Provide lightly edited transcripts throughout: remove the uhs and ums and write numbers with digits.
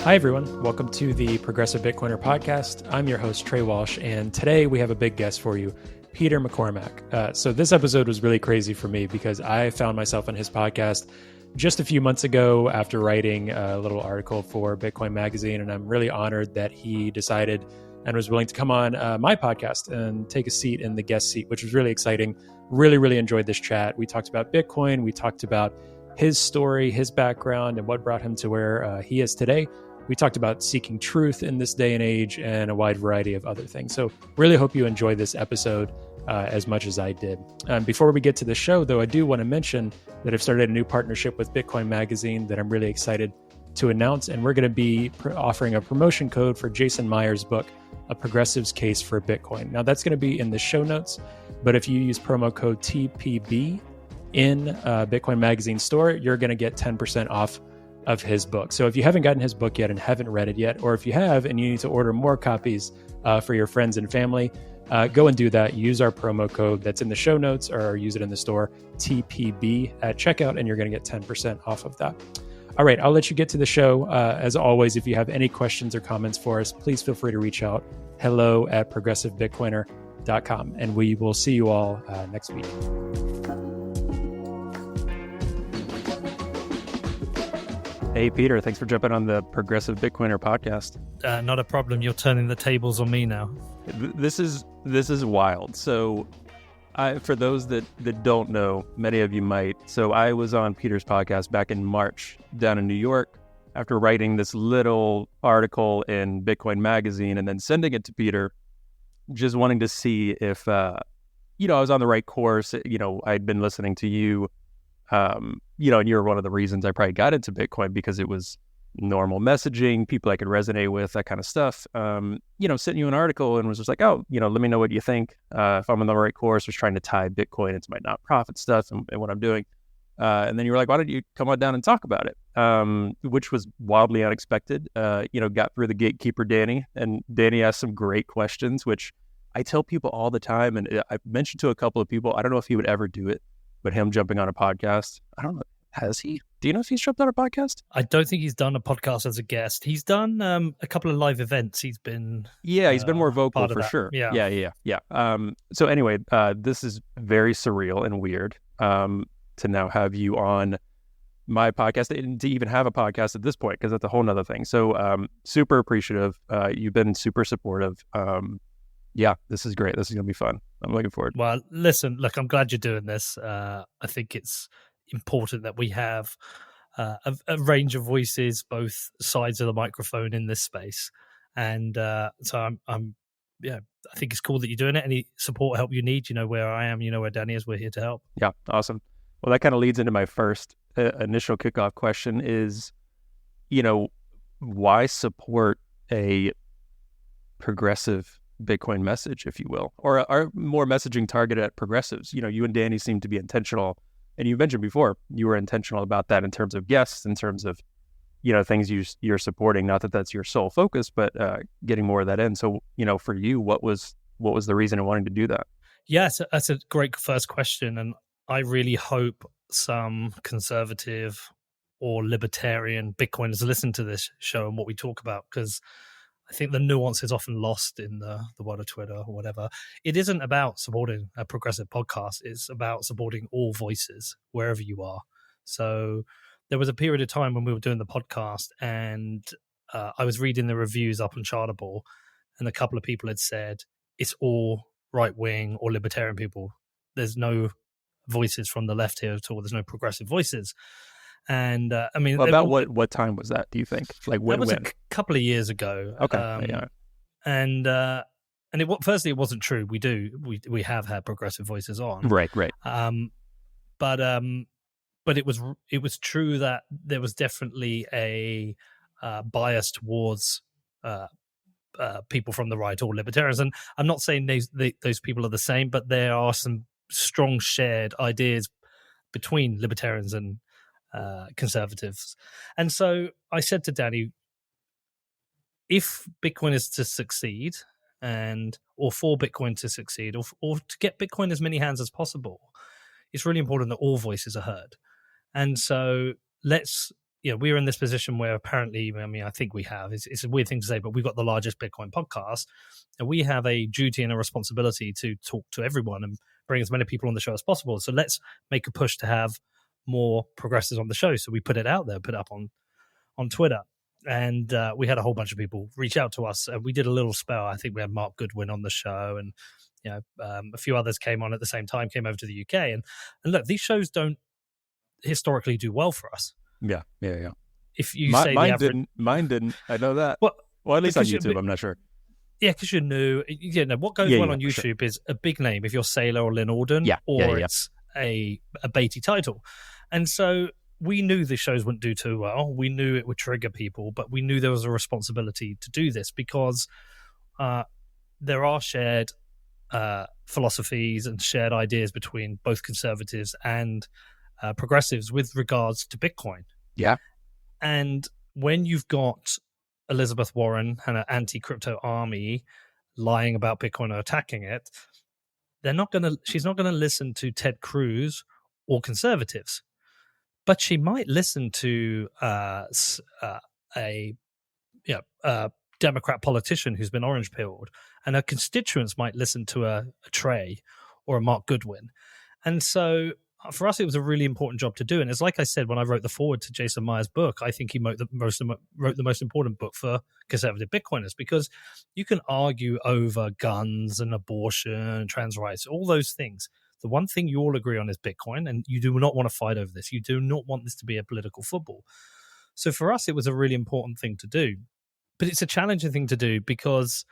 Hi, everyone. Welcome to the Progressive Bitcoiner podcast. I'm your host, Trey Walsh, and today we have a big guest for you, Peter McCormack. So this episode was really crazy for me because I found myself on his podcast just a few months ago after writing a little article for Bitcoin Magazine, and I'm really honored that he decided and was willing to come on my podcast and take a seat in the guest seat, which was really exciting. Really enjoyed this chat. We talked about Bitcoin. We talked about his story, his background, and what brought him to where he is today. We talked about seeking truth in this day and age and a wide variety of other things. So really hope you enjoy this episode as much as I did. Before we get to the show, though, I do want to mention that I've started a new partnership with Bitcoin Magazine that I'm really excited to announce. And we're going to be offering a promotion code for Jason Meyer's book, A Progressive's Case for Bitcoin. Now, that's going to be in the show notes. But if you use promo code TPB in Bitcoin Magazine store, you're going to get 10% off of his book. So if you haven't gotten his book yet and haven't read it yet, or if you have and you need to order more copies for your friends and family, go and do that. Use our promo code that's in the show notes or use it in the store, TPB at checkout, and you're going to get 10% off of that. All right, I'll let you get to the show. As always, if you have any questions or comments for us, please feel free to reach out. hello@progressivebitcoiner.com, and we will see you all next week. Hey, Peter, thanks for jumping on the Progressive Bitcoiner podcast. Not a problem. You're turning the tables on me now. This is wild. So for those that don't know, many of you might. So I was on Peter's podcast back in March down in New York after writing this little article in Bitcoin Magazine and then sending it to Peter, just wanting to see if, I was on the right course. I'd been listening to you. And you're one of the reasons I probably got into Bitcoin because it was normal messaging, people I could resonate with, that kind of stuff. Sent you an article and was just like, let me know what you think. If I'm on the right course, was trying to tie Bitcoin into my nonprofit stuff and what I'm doing. And then you were like, why don't you come on down and talk about it? Which was wildly unexpected. Got through the gatekeeper, Danny, and Danny asked some great questions, which I tell people all the time. And I mentioned to a couple of people, I don't know if he would ever do it, but him jumping on a podcast, I don't know. Has he? Do you know if he's jumped on a podcast? I don't think he's done a podcast as a guest. He's done a couple of live events. He's been he's been more vocal for sure. Yeah. So anyway, this is very surreal and weird to now have you on my podcast and to even have a podcast at this point, because that's a whole nother thing. So super appreciative. You've been super supportive. This is great. This is gonna be fun. I'm looking forward. Well, listen, look, I'm glad you're doing this. I think it's important that we have a range of voices, both sides of the microphone in this space. And so I think it's cool that you're doing it. Any support, help you need, you know where I am, you know where Danny is. We're here to help. Yeah, awesome. Well, that kind of leads into my first initial kickoff question is, why support a progressive Bitcoin message, if you will, or are more messaging targeted at progressives? You and Danny seem to be intentional, and you mentioned before you were intentional about that in terms of guests, in terms of things you're supporting. Not that that's your sole focus, but getting more of that in. So for you, what was the reason in wanting to do that? Yes, that's a great first question, and I really hope some conservative or libertarian Bitcoiners listen to this show and what we talk about, because I think the nuance is often lost in the world of Twitter or whatever. It isn't about supporting a progressive podcast. It's about supporting all voices, wherever you are. So there was a period of time when we were doing the podcast and I was reading the reviews up on Chartable, and a couple of people had said, it's all right-wing or libertarian people. There's no voices from the left here at all. There's no progressive voices. And what time was that, do you think? Like when? That was a couple of years ago. Okay. And firstly, it wasn't true. We have had progressive voices on. Right. But it was true that there was definitely a bias towards people from the right or libertarians. And I'm not saying those people are the same, but there are some strong shared ideas between libertarians and conservatives. And so I said to Danny, if Bitcoin is to succeed, or for Bitcoin to succeed, or to get Bitcoin as many hands as possible, it's really important that all voices are heard. And so let's we're in this position where apparently, I mean, I think we have, it's a weird thing to say, but we've got the largest Bitcoin podcast, and we have a duty and a responsibility to talk to everyone and bring as many people on the show as possible. So let's make a push to have more progressives on the show. So we put it out there, put it up on Twitter. And we had a whole bunch of people reach out to us. We did a little spell. I think we had Mark Goodwin on the show, and a few others came on at the same time, came over to the UK. And look, these shows don't historically do well for us. Yeah. If you say mine didn't. I know that. Well, at least on YouTube, I'm not sure. Yeah, because you're new. What goes well on YouTube is a big name. If you're Saylor or Lynn Alden, it's a Beatty title. And so we knew the shows wouldn't do too well. We knew it would trigger people, but we knew there was a responsibility to do this because there are shared philosophies and shared ideas between both conservatives and progressives with regards to Bitcoin. Yeah. And when you've got Elizabeth Warren and an anti-crypto army lying about Bitcoin or attacking it, she's not going to listen to Ted Cruz or conservatives. But she might listen to a Democrat politician who's been orange-pilled, and her constituents might listen to a Trey or a Mark Goodwin. And so for us, it was a really important job to do. And it's like I said, when I wrote the foreword to Jason Meyer's book, I think he wrote the most important book for conservative Bitcoiners, because you can argue over guns and abortion, trans rights, all those things. The one thing you all agree on is Bitcoin, and you do not want to fight over this. You do not want this to be a political football. So for us, it was a really important thing to do. But it's a challenging thing to do because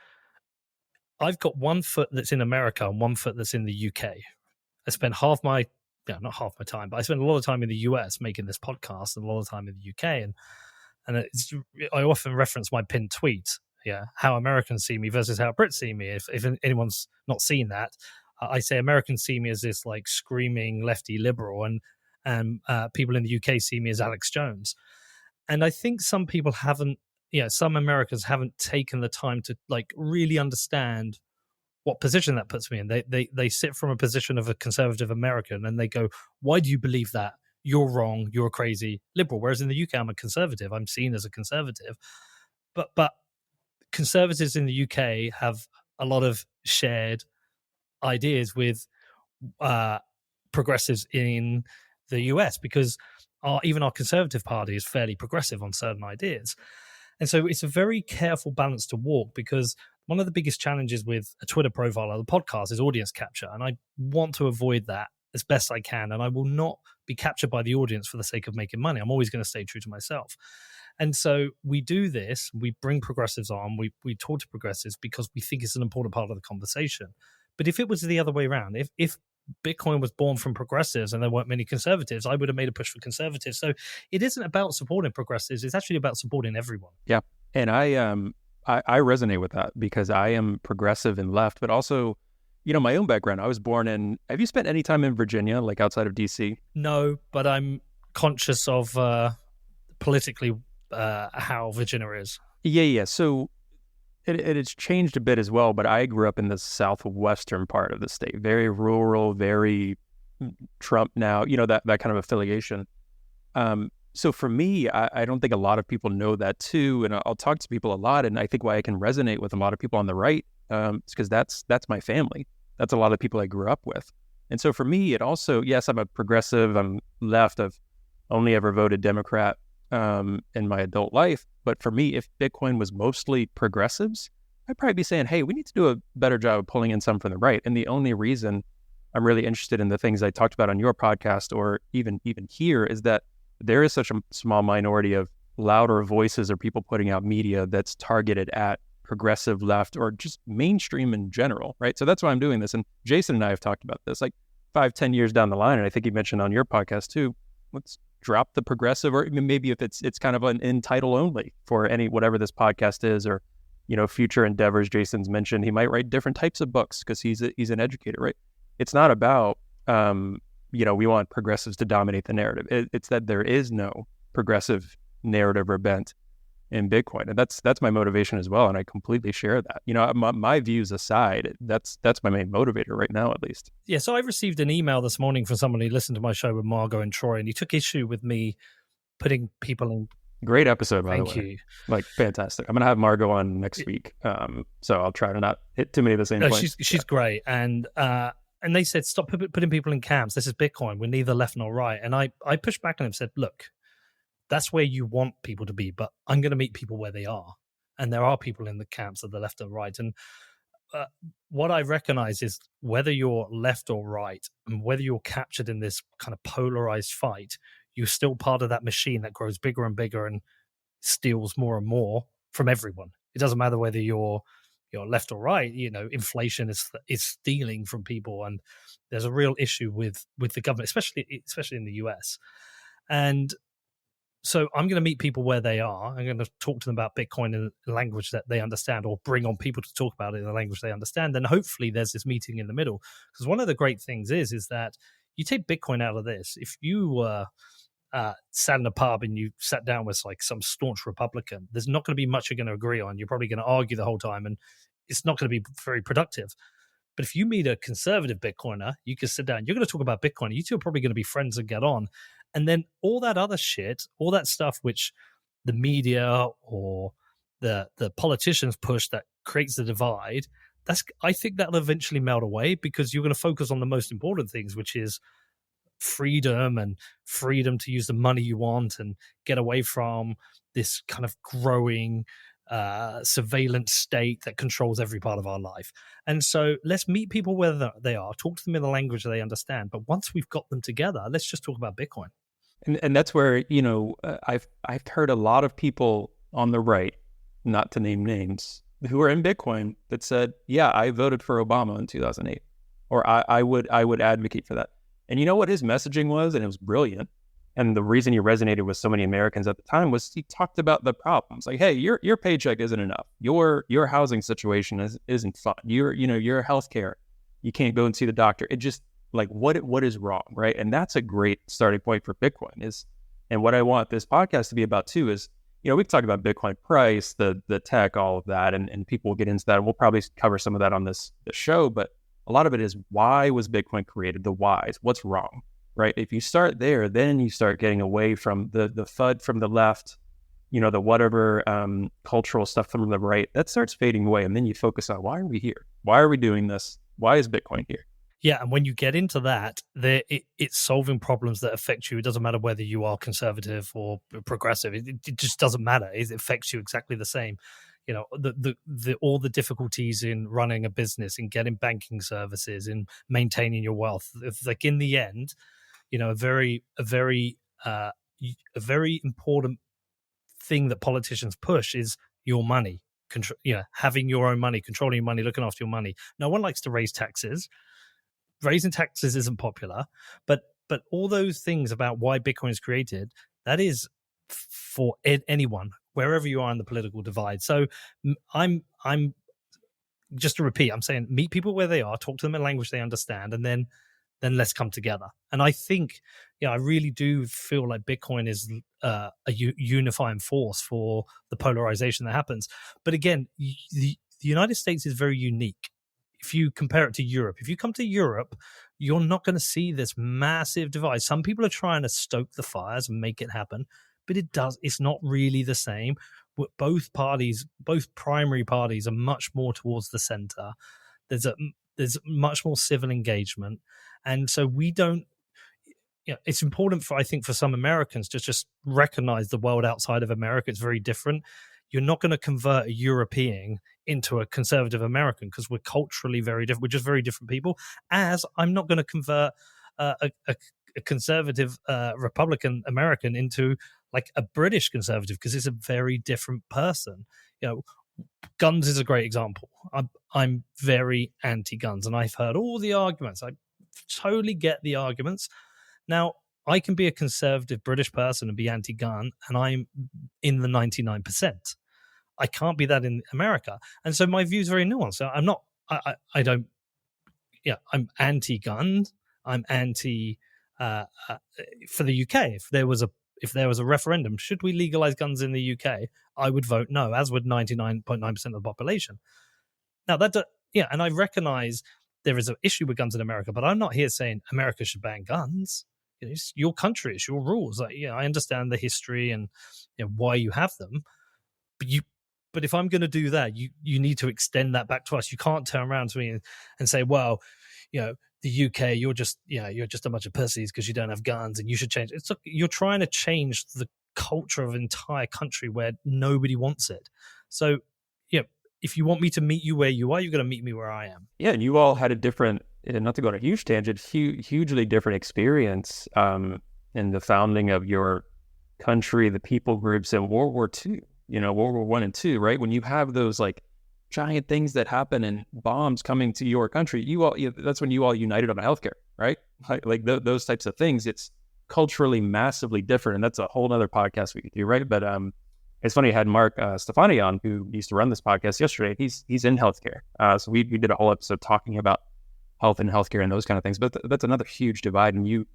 I've got one foot that's in America and one foot that's in the UK. I spend not half my time, but I spend a lot of time in the US making this podcast and a lot of time in the UK. And I often reference my pinned tweet, how Americans see me versus how Brits see me. If anyone's not seen that, I say Americans see me as this like screaming lefty liberal, and people in the UK see me as Alex Jones. And I think some people some Americans haven't taken the time to like really understand what position that puts me in. They sit from a position of a conservative American and they go, why do you believe that? You're wrong. You're a crazy liberal. Whereas in the UK, I'm a conservative. I'm seen as a conservative. But conservatives in the UK have a lot of shared ideas with progressives in the US, because even our conservative party is fairly progressive on certain ideas. And so it's a very careful balance to walk, because one of the biggest challenges with a Twitter profile or the podcast is audience capture. And I want to avoid that as best I can. And I will not be captured by the audience for the sake of making money. I'm always going to stay true to myself. And so we do this, we bring progressives on, we talk to progressives because we think it's an important part of the conversation. But if it was the other way around, if Bitcoin was born from progressives and there weren't many conservatives, I would have made a push for conservatives. So it isn't about supporting progressives, it's actually about supporting everyone. Yeah. And I resonate with that because I am progressive and left, but also, my own background. I was born in, have you spent any time in Virginia, like outside of DC? No, but I'm conscious of politically how Virginia is. Yeah. So it has changed a bit as well, but I grew up in the southwestern part of the state, very rural, very Trump now, that kind of affiliation. So for me, I don't think a lot of people know that too. And I'll talk to people a lot. And I think why I can resonate with a lot of people on the right is because that's my family. That's a lot of people I grew up with. And so for me, it also, yes, I'm a progressive, I'm left. I've only ever voted Democrat in my adult life. But for me, if Bitcoin was mostly progressives, I'd probably be saying, hey, we need to do a better job of pulling in some from the right. And the only reason I'm really interested in the things I talked about on your podcast or even here is that there is such a small minority of louder voices or people putting out media that's targeted at progressive left or just mainstream in general, right? So that's why I'm doing this. And Jason and I have talked about this like 5-10 years down the line. And I think you mentioned on your podcast too, let's drop the progressive, or maybe if it's kind of an in title only for whatever this podcast is, or, future endeavors Jason's mentioned. He might write different types of books because he's an educator, right? It's not about, we want progressives to dominate the narrative. It's that there is no progressive narrative or bent in Bitcoin. And that's my motivation as well. And I completely share that. My views aside, that's my main motivator right now, at least. Yeah. So I received an email this morning from someone who listened to my show with Margot and Troy, and he took issue with me putting people in. Great episode, by the way. Thank you. Like, fantastic. I'm going to have Margot on next week. So I'll try to not hit too many of the same points. She's great. And they said, stop putting people in camps. This is Bitcoin. We're neither left nor right. And I pushed back on them and said, look, that's where you want people to be, but I'm going to meet people where they are. And there are people in the camps of the left and right. And what I recognize is whether you're left or right, and whether you're captured in this kind of polarized fight, you're still part of that machine that grows bigger and bigger and steals more and more from everyone. It doesn't matter whether you're left or right. Inflation is stealing from people, and there's a real issue with the government, especially in the US. And so I'm going to meet people where they are. I'm going to talk to them about Bitcoin in a language that they understand, or bring on people to talk about it in a language they understand. And hopefully there's this meeting in the middle. Because one of the great things is that you take Bitcoin out of this. If you were sat in a pub and you sat down with like some staunch Republican, there's not going to be much you're going to agree on. You're probably going to argue the whole time, and it's not going to be very productive. But if you meet a conservative Bitcoiner, you can sit down. You're going to talk about Bitcoin. You two are probably going to be friends and get on. And then all that other shit, all that stuff which the media or the politicians push that creates the divide, I think that'll eventually melt away, because you're going to focus on the most important things, which is freedom to use the money you want and get away from this kind of growing surveillance state that controls every part of our life. And so let's meet people where they are, talk to them in the language they understand. But once we've got them together, let's just talk about Bitcoin. And that's where, I've heard a lot of people on the right, not to name names, who are in Bitcoin that said, yeah, I voted for Obama in 2008, or I would advocate for that. And you know what his messaging was? And it was brilliant. And the reason he resonated with so many Americans at the time was he talked about the problems. Like, hey, your paycheck isn't enough. Your housing situation isn't fun. Your healthcare, you can't go and see the doctor. It just, like, what is wrong, right? And that's a great starting point for Bitcoin and what I want this podcast to be about too is, we've talked about Bitcoin price, the tech, all of that, and people will get into that. And we'll probably cover some of that on this show, but a lot of it is, why was Bitcoin created? The whys, what's wrong, right? If you start there, then you start getting away from the FUD from the left, the whatever cultural stuff from the right, that starts fading away. And then you focus on, why are we here? Why are we doing this? Why is Bitcoin here? Yeah, and when you get into that, it's solving problems that affect you. It doesn't matter whether you are conservative or progressive. It just doesn't matter. It affects you exactly the same. All the difficulties in running a business, in getting banking services, in maintaining your wealth. Like, in the end, a very important thing that politicians push is your money. Having your own money, controlling your money, looking after your money. No one likes to raise taxes. Raising taxes isn't popular, but all those things about why Bitcoin is created, that is for anyone, wherever you are in the political divide. So I'm just to repeat, I'm saying meet people where they are, talk to them in a language they understand, and then let's come together. And I think, I really do feel like Bitcoin is a unifying force for the polarization that happens. But again, the United States is very unique. If you compare it to Europe, if you come to Europe, you're not going to see this massive divide. Some people are trying to stoke the fires and make it happen, but it's not really the same. Both primary parties are much more towards the center. There's much more civil engagement. And so we don't, it's important I think for some Americans to just recognize the world outside of America. It's very different. You're not going to convert a European into a conservative American, because we're culturally very different. We're just very different people. As I'm not going to convert a conservative Republican American into like a British conservative, because it's a very different person. Guns is a great example. I'm very anti-guns, and I've heard all the arguments. I totally get the arguments. Now, I can be a conservative British person and be anti-gun, and I'm in the 99%. I can't be that in America. And so my view is very nuanced. So I'm not, I'm anti-gun. I'm anti for the UK. If there was a referendum, should we legalize guns in the UK? I would vote no, as would 99.9% of the population. Now and I recognize there is an issue with guns in America, but I'm not here saying America should ban guns. it's your country, it's your rules. Like, I understand the history and why you have them, but if I'm going to do that, you need to extend that back to us. You can't turn around to me and say, well, the UK, you're just a bunch of pussies because you don't have guns and you should change. You're trying to change the culture of an entire country where nobody wants it. So, if you want me to meet you where you are, you're going to meet me where I am. Yeah, and you all had a different, not to go on a huge tangent, hugely different experience in the founding of your country, the people groups in World War II, World War I and II, right? When you have those like giant things that happen and bombs coming to your country, that's when you all united on healthcare, right? Like those types of things. It's culturally massively different, and that's a whole other podcast we could do, right? But it's funny, I had Mark Stefani on, who used to run this podcast yesterday. He's in healthcare. So we did a whole episode talking about health and healthcare and those kind of things. But that's another huge divide, and you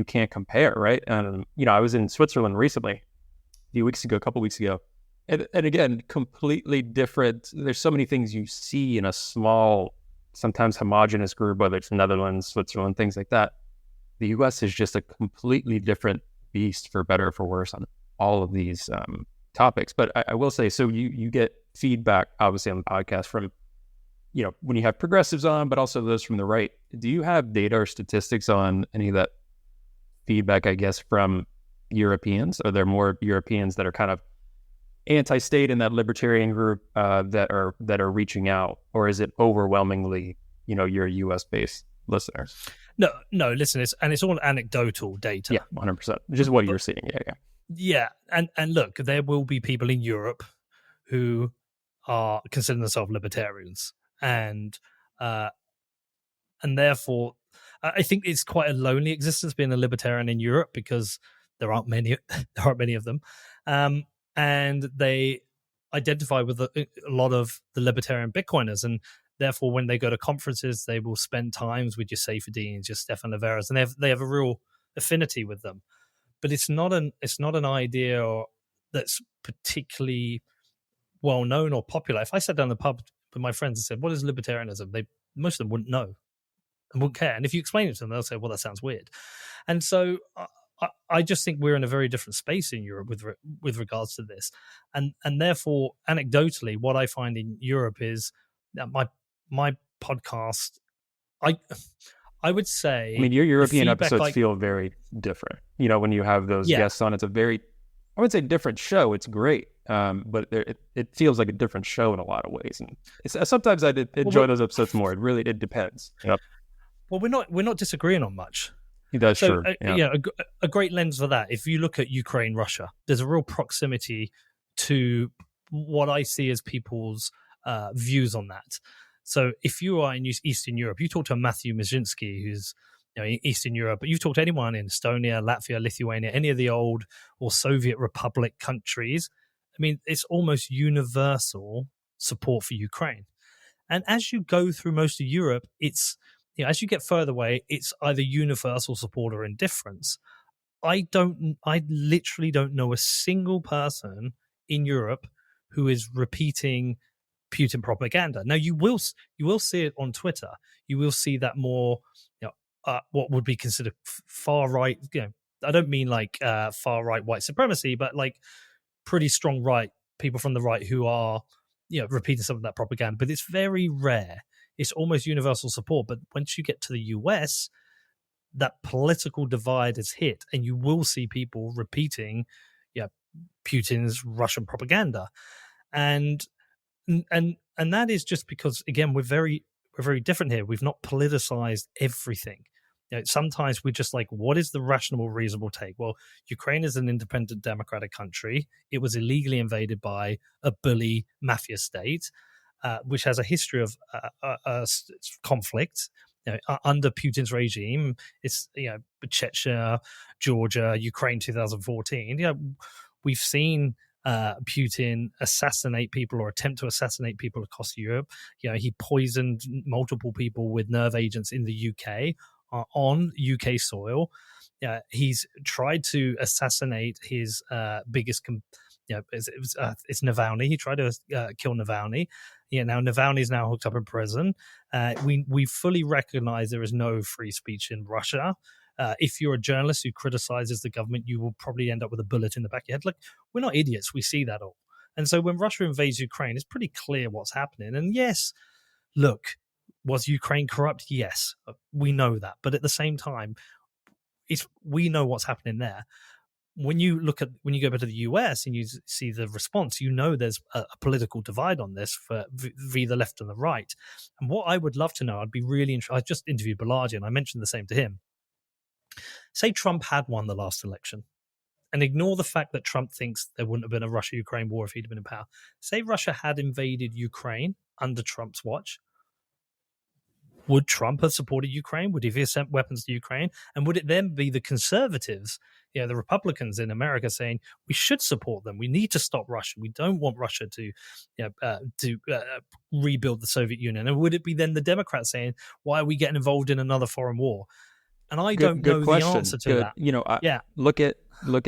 can't compare, right? I was in Switzerland recently, a couple weeks ago. And again, completely different. There's so many things you see in a small, sometimes homogenous group, whether it's Netherlands, Switzerland, things like that. The US is just a completely different beast, for better or for worse, on all of these topics. But I will say, so you get feedback, obviously, on the podcast from, when you have progressives on, but also those from the right. Do you have data or statistics on any of that feedback, I guess, from Europeans? Are there more Europeans that are kind of anti-state in that libertarian group that are reaching out, or is it overwhelmingly, your US-based listeners? No, listen, it's all anecdotal data. Yeah, 100%. Just what you're seeing. Yeah. Yeah, and look, there will be people in Europe who are considering themselves libertarians, and therefore, I think it's quite a lonely existence being a libertarian in Europe, because there aren't many of them, and they identify with a lot of the libertarian Bitcoiners, and therefore, when they go to conferences, they will spend times with your Saifedeans, your Stefan Liveras, and they have a real affinity with them. But it's not an idea that's particularly well known or popular. If I sat down in the pub with my friends and said, "What is libertarianism?" Most of them wouldn't know and wouldn't care. And if you explain it to them, they'll say, "Well, that sounds weird." And so I just think we're in a very different space in Europe with regards to this, and therefore, anecdotally, what I find in Europe is that my podcast, I would say, your European episodes feel very different. When you have those guests on, it's a very, I would say, different show. It's great, but it feels like a different show in a lot of ways. And sometimes I enjoy those episodes more. It depends. Yep. Well, we're not disagreeing on much. That's true. A great lens for that. If you look at Ukraine, Russia, there's a real proximity to what I see as people's views on that. So if you are in Eastern Europe, you talk to Matthew Mizhinsky, who's in Eastern Europe, but you talk to anyone in Estonia, Latvia, Lithuania, any of the old or Soviet Republic countries, it's almost universal support for Ukraine. And as you go through most of Europe, it's, as you get further away, it's either universal support or indifference. I literally don't know a single person in Europe who is repeating Putin propaganda. Now, you will see it on Twitter. You will see that more, what would be considered far right. I don't mean like far right white supremacy, but like pretty strong right people from the right who are, repeating some of that propaganda. But it's very rare. It's almost universal support. But once you get to the US, that political divide is hit, and you will see people repeating, Putin's Russian propaganda, and that is just because, again, we're very different here. We've not politicized everything. Sometimes we're just like, what is the rational, reasonable take? Well, Ukraine is an independent democratic country. It was illegally invaded by a bully mafia state, which has a history of conflict. Under Putin's regime, it's Chechnya, Georgia, Ukraine, 2014. We've seen Putin assassinate people or attempt to assassinate people across Europe. He poisoned multiple people with nerve agents in the UK on UK soil. He's tried to assassinate his biggest. It's Navalny. He tried to kill Navalny. Now Navalny is now hooked up in prison. We fully recognize there is no free speech in Russia. If you're a journalist who criticizes the government, you will probably end up with a bullet in the back of your head. Like, we're not idiots. We see that all. And so when Russia invades Ukraine, it's pretty clear what's happening. And yes, look, was Ukraine corrupt? Yes, we know that. But at the same time, we know what's happening there. When you go back to the US and you see the response, you know there's a political divide on this for the left and the right. And what I would love to know, I'd be really interested. I just interviewed Balaji and I mentioned the same to him. Say Trump had won the last election, and ignore the fact that Trump thinks there wouldn't have been a Russia-Ukraine war if he'd been in power. Say Russia had invaded Ukraine under Trump's watch. Would Trump have supported Ukraine? Would he have sent weapons to Ukraine? And would it then be the conservatives, the Republicans in America saying, we should support them. We need to stop Russia. We don't want Russia to rebuild the Soviet Union. And would it be then the Democrats saying, why are we getting involved in another foreign war? And I don't know the answer to that. Look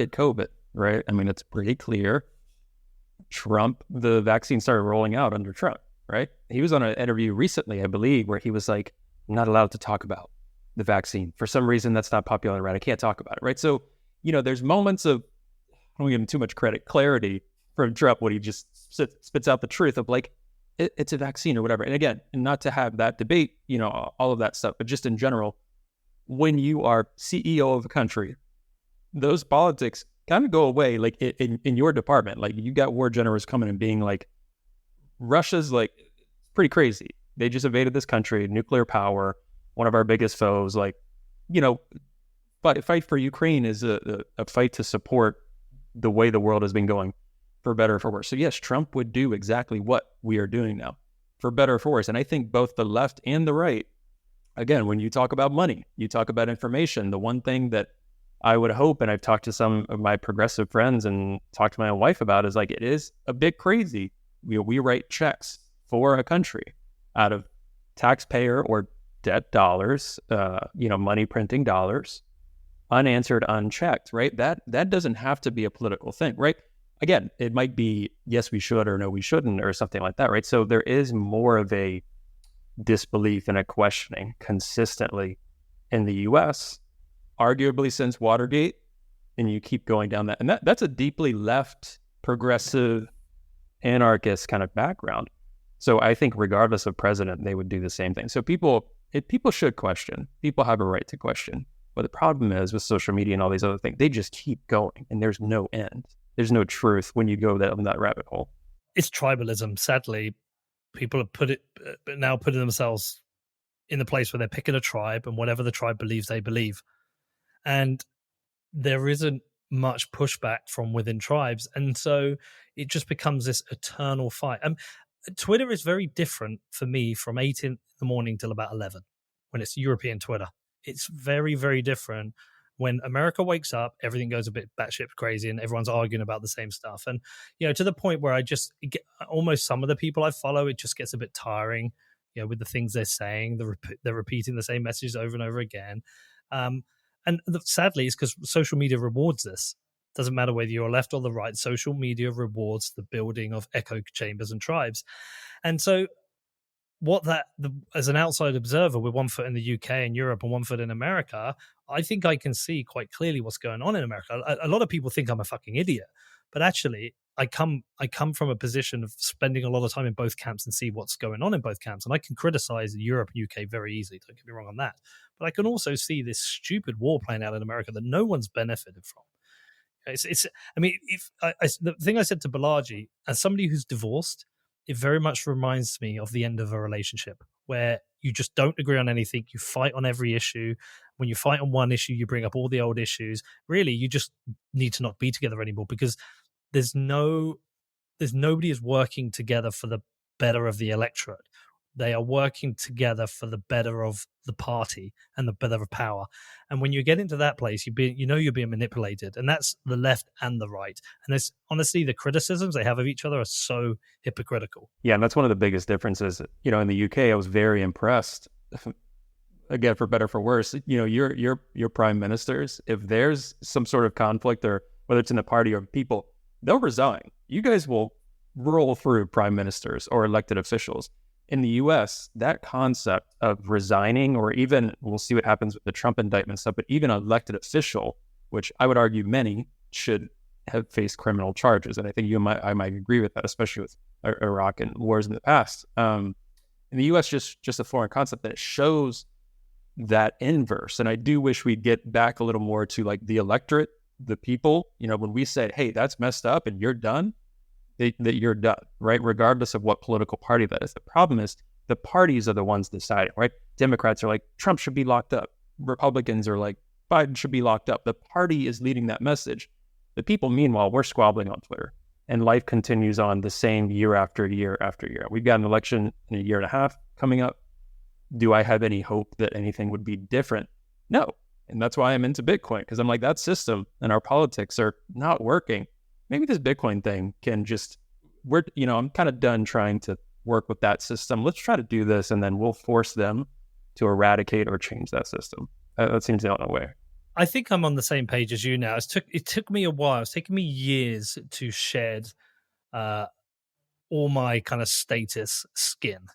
at COVID, right? I mean, it's pretty clear. Trump, the vaccine started rolling out under Trump, right? He was on an interview recently, I believe, where he was like, I'm not allowed to talk about the vaccine. For some reason, that's not popular, right? I can't talk about it, right? So, there's moments of, I don't give him too much credit, clarity from Trump when he just spits out the truth of like, it's a vaccine or whatever. And again, not to have that debate, all of that stuff, but just in general, when you are CEO of a country, those politics kind of go away, like in your department. Like, you got war generals coming and being like, Russia's like pretty crazy. They just invaded this country, nuclear power, one of our biggest foes. Like, but a fight for Ukraine is a fight to support the way the world has been going, for better or for worse. So yes, Trump would do exactly what we are doing now, for better or for worse. And I think both the left and the right, again, when you talk about money, you talk about information, the one thing that I would hope, and I've talked to some of my progressive friends and talked to my own wife about, is like, it is a bit crazy. We write checks for a country out of taxpayer or debt dollars, money printing dollars, unanswered, unchecked, right? That doesn't have to be a political thing, right? Again, it might be, yes, we should, or no, we shouldn't, or something like that, right? So there is more of a disbelief and a questioning consistently in the U.S., arguably since Watergate, and you keep going down that. And that's a deeply left, progressive, anarchist kind of background. So I think regardless of president, they would do the same thing. So people should question. People have a right to question. But the problem is with social media and all these other things, they just keep going and there's no end. There's no truth when you go down that rabbit hole. It's tribalism. Sadly, people have putting themselves in the place where they're picking a tribe, and whatever the tribe believes, they believe. And there isn't much pushback from within tribes. And so it just becomes this eternal fight. Twitter is very different for me from 8 in the morning till about 11 when it's European Twitter. It's very, very different. When America wakes up, everything goes a bit batshit crazy and everyone's arguing about the same stuff. And, to the point where almost some of the people I follow, it just gets a bit tiring, with the things they're saying. They're repeating the same messages over and over again. Sadly, it's because social media rewards this. Doesn't matter whether you're left or the right, social media rewards the building of echo chambers and tribes. And so as an outside observer with one foot in the UK and Europe and one foot in America, I think I can see quite clearly what's going on in America. A lot of people think I'm a fucking idiot, but actually I come from a position of spending a lot of time in both camps and see what's going on in both camps. And I can criticize Europe and UK very easily. Don't get me wrong on that. But I can also see this stupid war playing out in America that no one's benefited from. The thing I said to Balaji, as somebody who's divorced, it very much reminds me of the end of a relationship where you just don't agree on anything. You fight on every issue. When you fight on one issue, you bring up all the old issues. Really, you just need to not be together anymore because there's nobody is working together for the better of the electorate. They are working together for the better of the party and the better of power. And when you get into that place, you're being manipulated. And that's the left and the right. And there's honestly, the criticisms they have of each other are so hypocritical. Yeah, and that's one of the biggest differences. In the UK, I was very impressed. Again, for better for worse, your prime ministers, if there's some sort of conflict, or whether it's in the party or people, they'll resign. You guys will roll through prime ministers or elected officials. in the US, that concept of resigning, or even we'll see what happens with the Trump indictment stuff, but even an elected official, which I would argue many should have faced criminal charges. And I think I might agree with that, especially with Iraq and wars in the past. In the US, just a foreign concept that it shows that inverse. And I do wish we'd get back a little more to like the electorate, the people, when we say, hey, that's messed up and you're done, that you're done, right? Regardless of what political party that is. The problem is the parties are the ones deciding, right? Democrats are like, Trump should be locked up. Republicans are like, Biden should be locked up. The party is leading that message. The people, meanwhile, we're squabbling on Twitter. And life continues on the same year after year after year. We've got an election in a year and a half coming up. Do I have any hope that anything would be different? No. And that's why I'm into Bitcoin, because I'm like, that system and our politics are not working. Maybe this Bitcoin thing can I'm kind of done trying to work with that system. Let's try to do this, and then we'll force them to eradicate or change that system. That seems the only way. I think I'm on the same page as you now. It took me a while. It's taken me years to shed all my kind of status skin.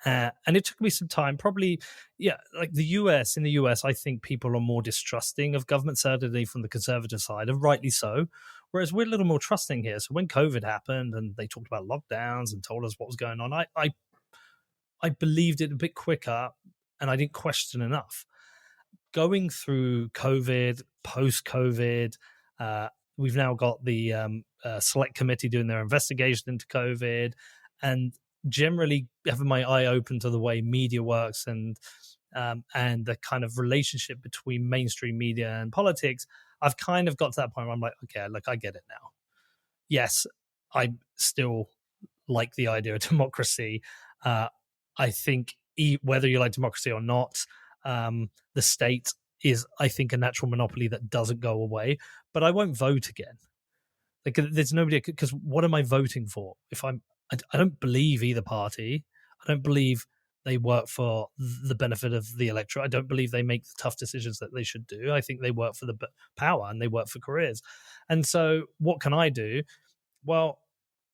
And it took me some time, probably, like in the US, I think people are more distrusting of government, certainly from the conservative side, and rightly so, whereas we're a little more trusting here. So when COVID happened and they talked about lockdowns and told us what was going on, I believed it a bit quicker, and I didn't question enough. Going through COVID, post-COVID, we've now got the select committee doing their investigation into COVID, and generally having my eye open to the way media works and the kind of relationship between mainstream media and politics, I've kind of got to that point where I'm like, okay, look, I get it now. Yes, I still like the idea of democracy. I think whether you like democracy or not, the state is, I think, a natural monopoly that doesn't go away, but I won't vote again. Like, there's nobody, because what am I voting for? I don't believe either party. I don't believe they work for the benefit of the electorate. I don't believe they make the tough decisions that they should do. I think they work for the power and they work for careers. And so what can I do? Well,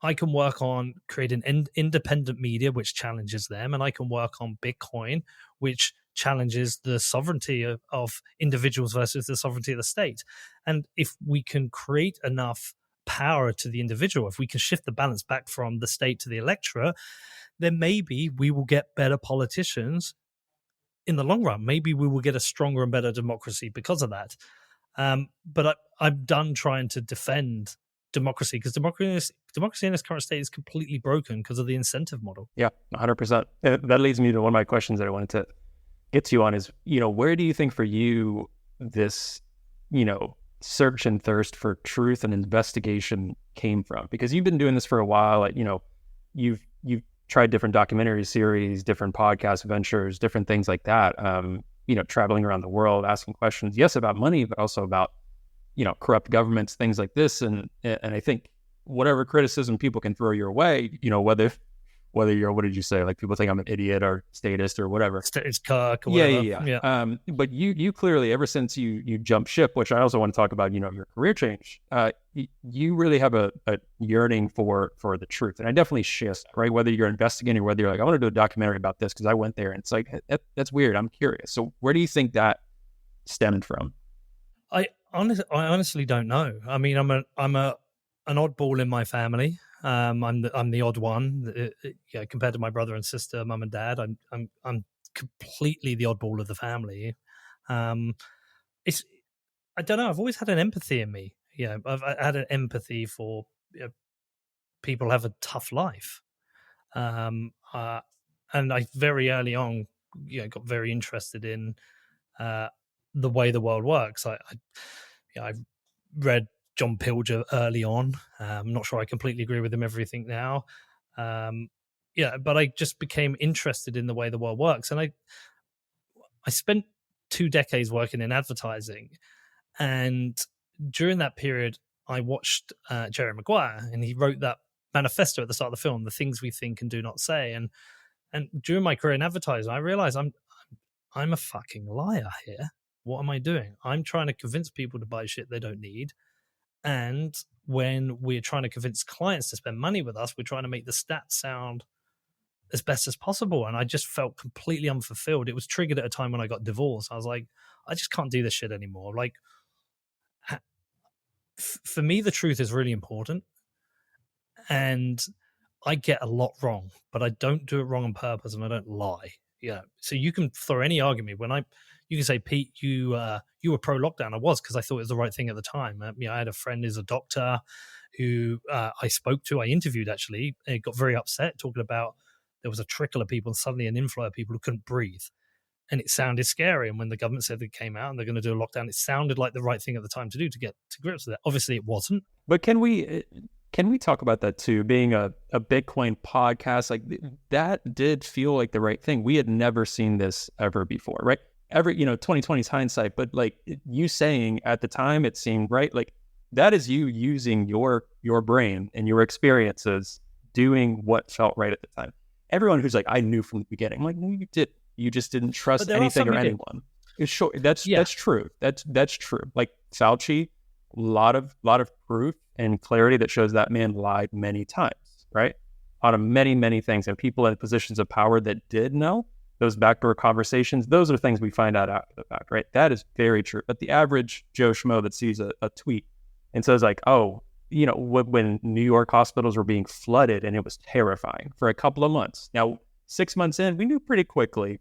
I can work on creating independent media, which challenges them. And I can work on Bitcoin, which challenges the sovereignty of individuals versus the sovereignty of the state. And if we can create enough power to the individual, if we can shift the balance back from the state to the electorate, then maybe we will get better politicians in the long run. Maybe we will get a stronger and better democracy because of that. But I'm done trying to defend democracy, because democracy in its current state is completely broken because of the incentive model. Yeah, 100%. That leads me to one of my questions that I wanted to get to you on is, where do you think for you this, search and thirst for truth and investigation came from? Because you've been doing this for a while. You've tried different documentary series, different podcast ventures, different things like that. Traveling around the world, asking questions, yes, about money, but also about, corrupt governments, things like this. And I think whatever criticism people can throw your way, whether you're, what did you say? Like, people think I'm an idiot or statist or whatever. It's cock or whatever. Yeah. But you clearly, ever since you jumped ship, which I also want to talk about, your career change, you really have a yearning for the truth. And I definitely share that, right? Whether you're investigating or whether you're like, I want to do a documentary about this because I went there, and it's like, that's weird. I'm curious. So where do you think that stemmed from? I honestly don't know. I mean, I'm an oddball in my family. I'm the odd one. Compared to my brother and sister, mum and dad, I'm completely the oddball of the family. I don't know. I've always had an empathy in me. I've had an empathy for people have a tough life, and I very early on, got very interested in the way the world works. I read John Pilger early on. I'm not sure I completely agree with him everything now. But I just became interested in the way the world works. And I spent 2 decades working in advertising. And during that period, I watched Jerry Maguire, and he wrote that manifesto at the start of the film, The Things We Think and Do Not Say. And during my career in advertising, I realized I'm a fucking liar here. What am I doing? I'm trying to convince people to buy shit they don't need. And when we're trying to convince clients to spend money with us, we're trying to make the stats sound as best as possible. And I just felt completely unfulfilled. It was triggered at a time when I got divorced. I was like, I just can't do this shit anymore. Like, for me, the truth is really important. And I get a lot wrong, but I don't do it wrong on purpose, and I don't lie. Yeah. So you can throw any argument you can say, Pete, you were pro lockdown. I was, because I thought it was the right thing at the time. I had a friend who's a doctor who I spoke to, I interviewed actually, and got very upset talking about there was a trickle of people and suddenly an inflow of people who couldn't breathe. And it sounded scary. And when the government said they came out and they're going to do a lockdown, it sounded like the right thing at the time to do to get to grips with it. Obviously, it wasn't. But can we talk about that too? Being a Bitcoin podcast, like that did feel like the right thing. We had never seen this ever before, right? 2020's hindsight, but like you saying at the time, it seemed right. Like that is you using your brain and your experiences doing what felt right at the time. Everyone who's like, I knew from the beginning, I'm like, no, you did. You just didn't trust anything or anyone. Sure, that's true. That's true. Like Fauci, a lot of proof and clarity that shows that man lied many times, right? On many things, and people in positions of power that did know those backdoor conversations. Those are things we find out after the fact, right? That is very true. But the average Joe Schmo that sees a tweet and says like, oh, when New York hospitals were being flooded and it was terrifying for a couple of months. Now, 6 months in, we knew pretty quickly,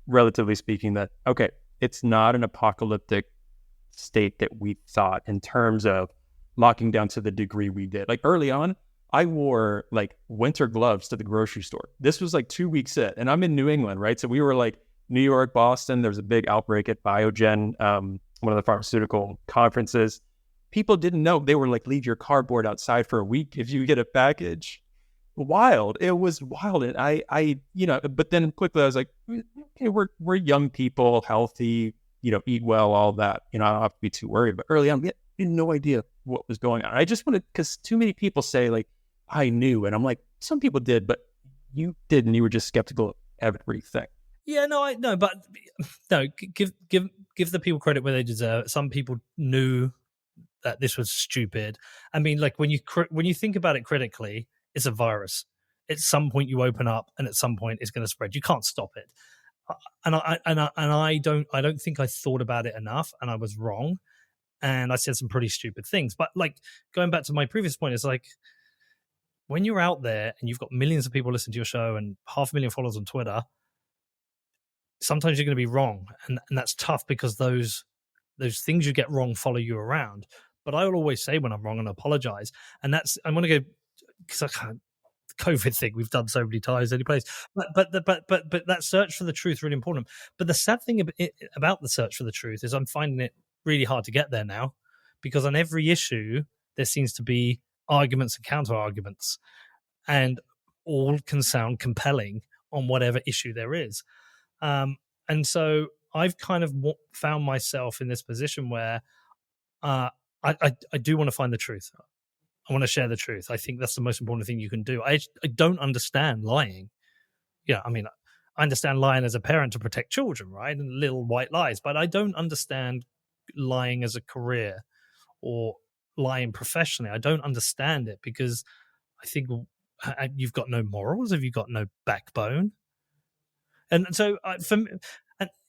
relatively speaking, that, okay, it's not an apocalyptic state that we thought in terms of locking down to the degree we did. Like early on, I wore like winter gloves to the grocery store. This was like 2 weeks in, and I'm in New England, right? So we were like New York, Boston. There was a big outbreak at Biogen, one of the pharmaceutical conferences. People didn't know. They were like, leave your cardboard outside for a week if you get a package. Wild. It was wild. And I but then quickly I was like, okay, we're young people, healthy, eat well, all that. I don't have to be too worried. But early on, we had no idea what was going on. I just wanted, because too many people say like, I knew. And I'm like, some people did, but you didn't. You were just skeptical of everything. Yeah, but give the people credit where they deserve it. Some people knew that this was stupid. I mean, like when you think about it critically, it's a virus. At some point you open up, and at some point it's going to spread. You can't stop it. And I don't think I thought about it enough, and I was wrong. And I said some pretty stupid things. But like going back to my previous point, it's like when you're out there and you've got millions of people listening to your show and 500,000 followers on Twitter, sometimes you're going to be wrong, and that's tough because those things you get wrong follow you around. But I will always say when I'm wrong and apologize. And I'm going to go, because I can't. COVID thing we've done so many times, any place. But that search for the truth is really important. But the sad thing about the search for the truth is I'm finding it really hard to get there now, because on every issue there seems to be arguments and counter arguments, and all can sound compelling on whatever issue there is. And so I've kind of found myself in this position where I do want to find the truth. I want to share the truth. I think that's the most important thing you can do. I don't understand lying. I mean, I understand lying as a parent to protect children, right? And little white lies. But I don't understand lying as a career or lying professionally. I don't understand it because I think you've got no morals. Have you got no backbone? And so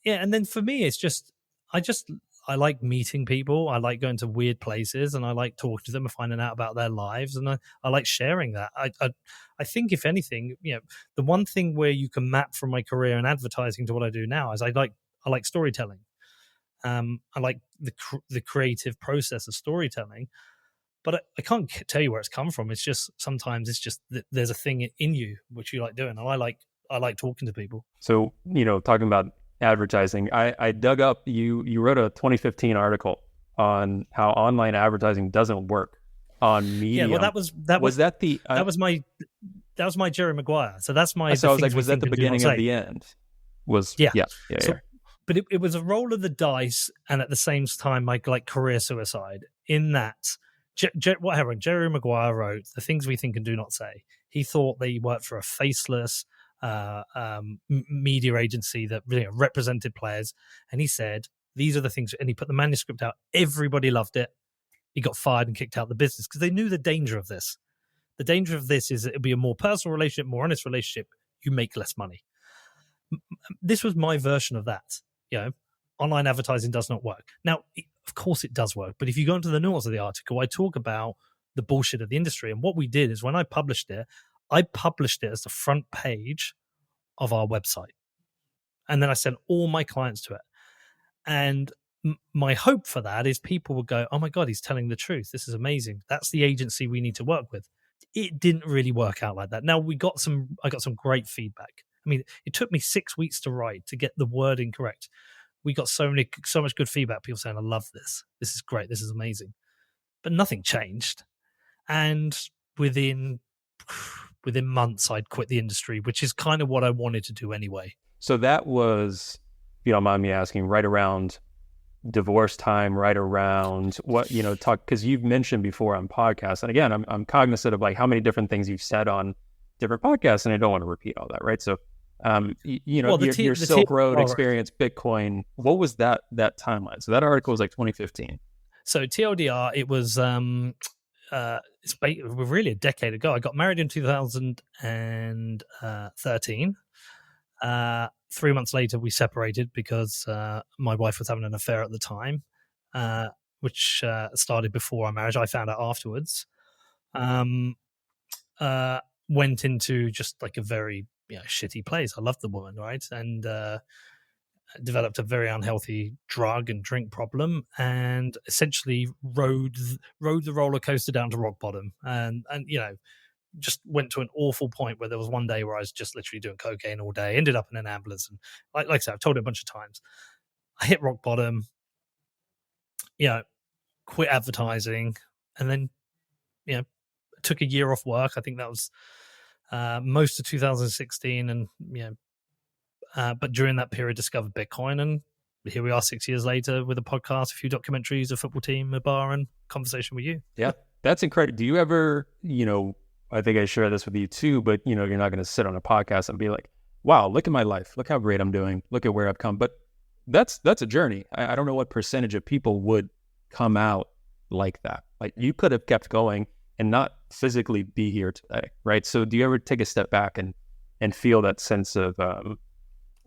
and then for me, it's just I like meeting people. I like going to weird places, and I like talking to them and finding out about their lives. And I like sharing that. I think, if anything, the one thing where you can map from my career in advertising to what I do now is I like storytelling. I like the creative process of storytelling, but I can't tell you where it's come from. It's just sometimes it's just that there's a thing in you which you like doing, and I like talking to people. So talking about advertising, I dug up you wrote a 2015 article on how online advertising doesn't work on Medium. Yeah, well, that was my Jerry Maguire. So that's my. So I was like, was that the beginning of the end? Yeah. But it was a roll of the dice, and at the same time, like career suicide. In that, what happened? Jerry Maguire wrote the things we think and do not say. He thought that he worked for a faceless media agency that represented players, and he said these are the things, and he put the manuscript out. Everybody loved it. He got fired and kicked out of the business because they knew the danger of this. The danger of this is it'll be a more personal relationship, more honest relationship. you make less money. This was my version of that. Online advertising does not work. Now, of course it does work, but if you go into the nuance of the article, I talk about the bullshit of the industry. And what we did is when I published it as the front page of our website. And then I sent all my clients to it. And my hope for that is people will go, oh my God, he's telling the truth. This is amazing. That's the agency we need to work with. It didn't really work out like that. Now I got some great feedback. I mean, it took me 6 weeks to write to get the wording correct. We got so much good feedback. People saying, I love this. This is great. This is amazing. But nothing changed. And within months, I'd quit the industry, which is kind of what I wanted to do anyway. So that was, if you don't mind me asking, right around divorce time, right around what, talk, because you've mentioned before on podcasts. And again, I'm cognizant of like how many different things you've said on different podcasts, and I don't want to repeat all that, right? So, your Silk Road experience, Bitcoin, what was that timeline? So that article was like 2015. So TLDR, it was it's really a decade ago. I got married in 2013. 3 months later, we separated because my wife was having an affair at the time, which started before our marriage. I found out afterwards. Went into just like a very shitty place. I loved the woman, right? And developed a very unhealthy drug and drink problem, and essentially rode the roller coaster down to rock bottom, and just went to an awful point where there was one day where I was just literally doing cocaine all day, ended up in an ambulance, and like I said, I've told it a bunch of times, I hit rock bottom, quit advertising, and then took a year off work. I think that was most of 2016, and but during that period discovered Bitcoin, and here we are 6 years later with a podcast, a few documentaries, a football team, a bar, and conversation with you. Yeah, that's incredible. Do you ever, I think I share this with you too, but you're not going to sit on a podcast and be like, wow, look at my life. Look how great I'm doing. Look at where I've come. But that's a journey. I don't know what percentage of people would come out like that. Like you could have kept going and not physically be here today, right? So do you ever take a step back and feel that sense of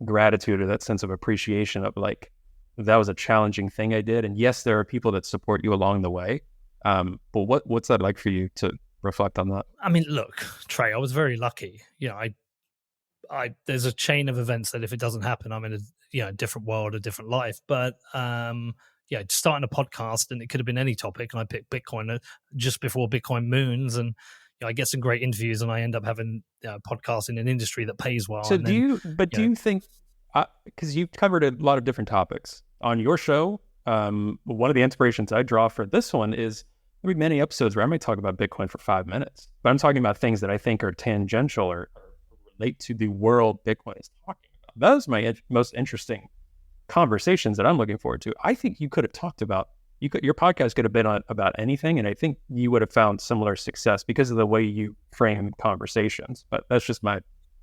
gratitude or that sense of appreciation of like, that was a challenging thing I did? And yes, there are people that support you along the way. But what's that like for you to reflect on that? I mean, look, Trey, I was very lucky. I there's a chain of events that if it doesn't happen, I'm in a different world, a different life. But starting a podcast, and it could have been any topic, and I picked Bitcoin just before Bitcoin moons, and I get some great interviews, and I end up having a podcast in an industry that pays well. So do you think, because you've covered a lot of different topics on your show, one of the inspirations I draw for this one is there'll be many episodes where I might talk about Bitcoin for 5 minutes, but I'm talking about things that I think are tangential or relate to the world Bitcoin is talking about. Those are my most interesting conversations that I'm looking forward to. I think you could have talked about, your podcast could have been about anything, and I think you would have found similar success because of the way you frame conversations. But that's just my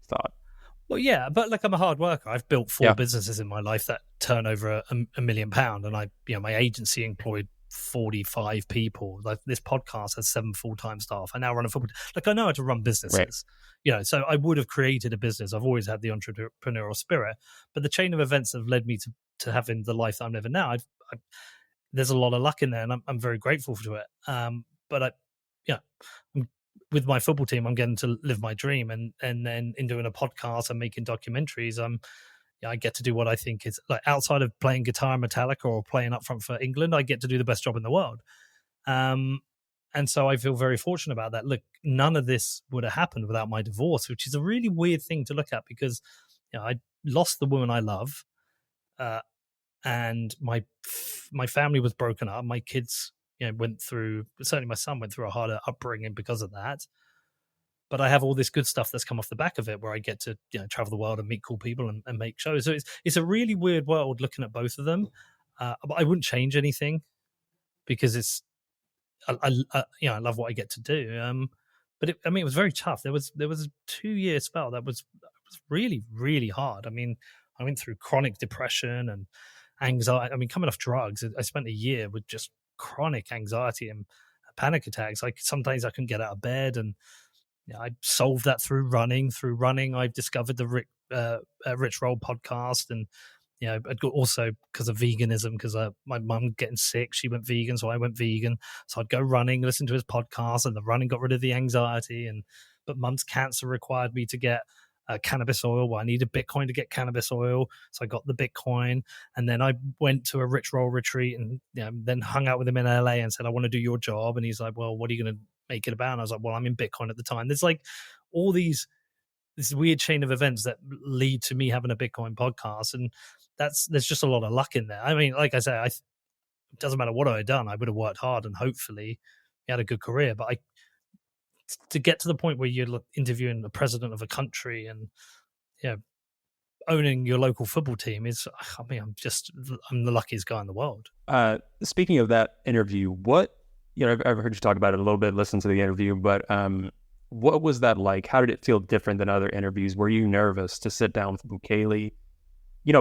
thought. Well, yeah, but like I'm a hard worker. I've built 4 businesses in my life that turn over £1 million, and my agency employed 45 people. Like this podcast has 7 full-time staff. I now run a football. Like I know how to run businesses. Right. So I would have created a business. I've always had the entrepreneurial spirit, but the chain of events that have led me to having the life that I'm living now, there's a lot of luck in there, and I'm very grateful to it. But with my football team, I'm getting to live my dream, and then in doing a podcast and making documentaries, I get to do what I think is like outside of playing guitar in Metallica or playing up front for England, I get to do the best job in the world. And so I feel very fortunate about that. Look, none of this would have happened without my divorce, which is a really weird thing to look at because I lost the woman I love, and my family was broken up. My kids, certainly my son went through a harder upbringing because of that. But I have all this good stuff that's come off the back of it, where I get to travel the world and meet cool people and make shows. So it's a really weird world looking at both of them. But I wouldn't change anything because I love what I get to do. But it was very tough. There was a 2-year spell that was really, really hard. I mean, I went through chronic depression and anxiety. I mean, coming off drugs, I spent a year with just chronic anxiety and panic attacks. Like sometimes I couldn't get out of bed, and I solved that through running. Through running, I've discovered the Rich Roll podcast, and I'd got also because of veganism, because my mum getting sick, she went vegan, so I went vegan. So I'd go running, listen to his podcast, and the running got rid of the anxiety. But mum's cancer required me to get cannabis oil. Well, I needed Bitcoin to get cannabis oil, so I got the Bitcoin, and then I went to a Rich Roll retreat, and then hung out with him in LA and said, I want to do your job. And he's like, well, what are you going to make it about? And I was like, well, I'm in Bitcoin at the time. There's like all this weird chain of events that lead to me having a Bitcoin podcast, and there's just a lot of luck in there. I mean, like I say, it doesn't matter what I had done, I would have worked hard and hopefully had a good career. But to get to the point where you're interviewing the president of a country and owning your local football team I'm the luckiest guy in the world. Speaking of that interview, I've heard you talk about it a little bit, listened to the interview, but what was that like? How did it feel different than other interviews? Were you nervous to sit down with Bukele?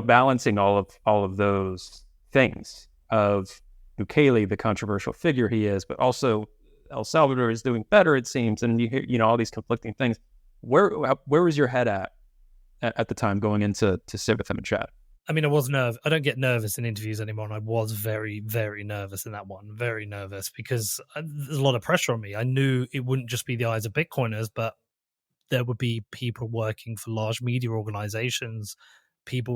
Balancing all of those things of Bukele, the controversial figure he is, but also El Salvador is doing better, it seems, and you hear all these conflicting things. Where was your head at the time going into sit with him and chat? I mean, I was nervous. I don't get nervous in interviews anymore, and I was very, very nervous in that one. Very nervous because there's a lot of pressure on me. I knew it wouldn't just be the eyes of Bitcoiners, but there would be people working for large media organizations, people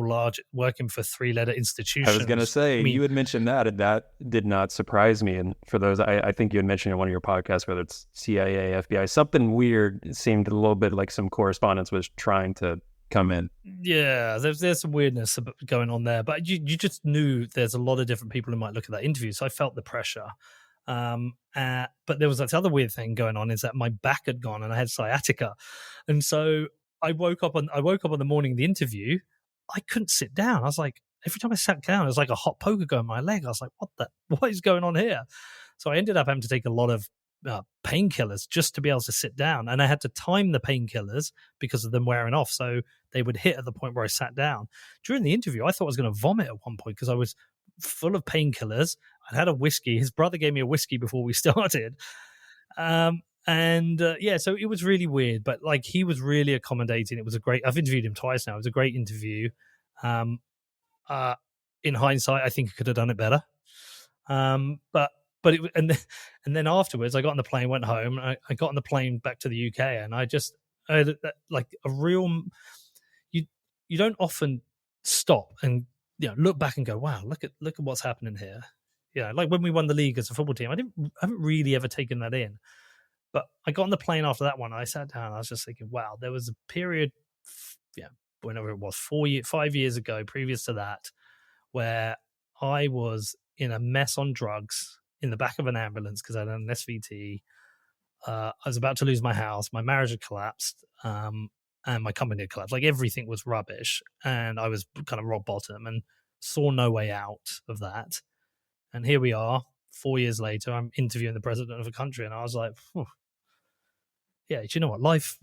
working for three-letter institutions. I was going to say, you had mentioned that, and that did not surprise me. And for those, I think you had mentioned in one of your podcasts, whether it's CIA, FBI, something weird, it seemed a little bit like some correspondence was trying to come in. Yeah, there's some weirdness going on there, but you just knew there's a lot of different people who might look at that interview, so I felt the pressure. But there was this other weird thing going on, is that my back had gone and I had sciatica, and so I woke up on the morning of the interview. I couldn't sit down. I was like, every time I sat down, it was like a hot poker going in my leg. I was like, what is going on here? So I ended up having to take a lot of painkillers just to be able to sit down, and I had to time the painkillers because of them wearing off, so they would hit at the point where I sat down. During the interview, I thought I was going to vomit at one point because I was full of painkillers. I had a whiskey. His brother gave me a whiskey before we started. So it was really weird, but like, he was really accommodating. It was I've interviewed him twice now. It was a great interview. In hindsight, I think I could have done it better. But then afterwards, I got on the plane, went home. I got on the plane back to the UK, and I had like a real. You don't often stop and look back and go, wow, look at what's happening here. Like when we won the league as a football team, I haven't really ever taken that in. But I got on the plane after that one. I sat down. I was just thinking, wow, there was a period, whenever it was, 5 years ago, previous to that, where I was in a mess on drugs in the back of an ambulance because I had an SVT. I was about to lose my house. My marriage had collapsed, and my company had collapsed. Like, everything was rubbish, and I was kind of rock bottom and saw no way out of that. And here we are, 4 years later. I'm interviewing the president of a country, and I was like, yeah, do you know what? Life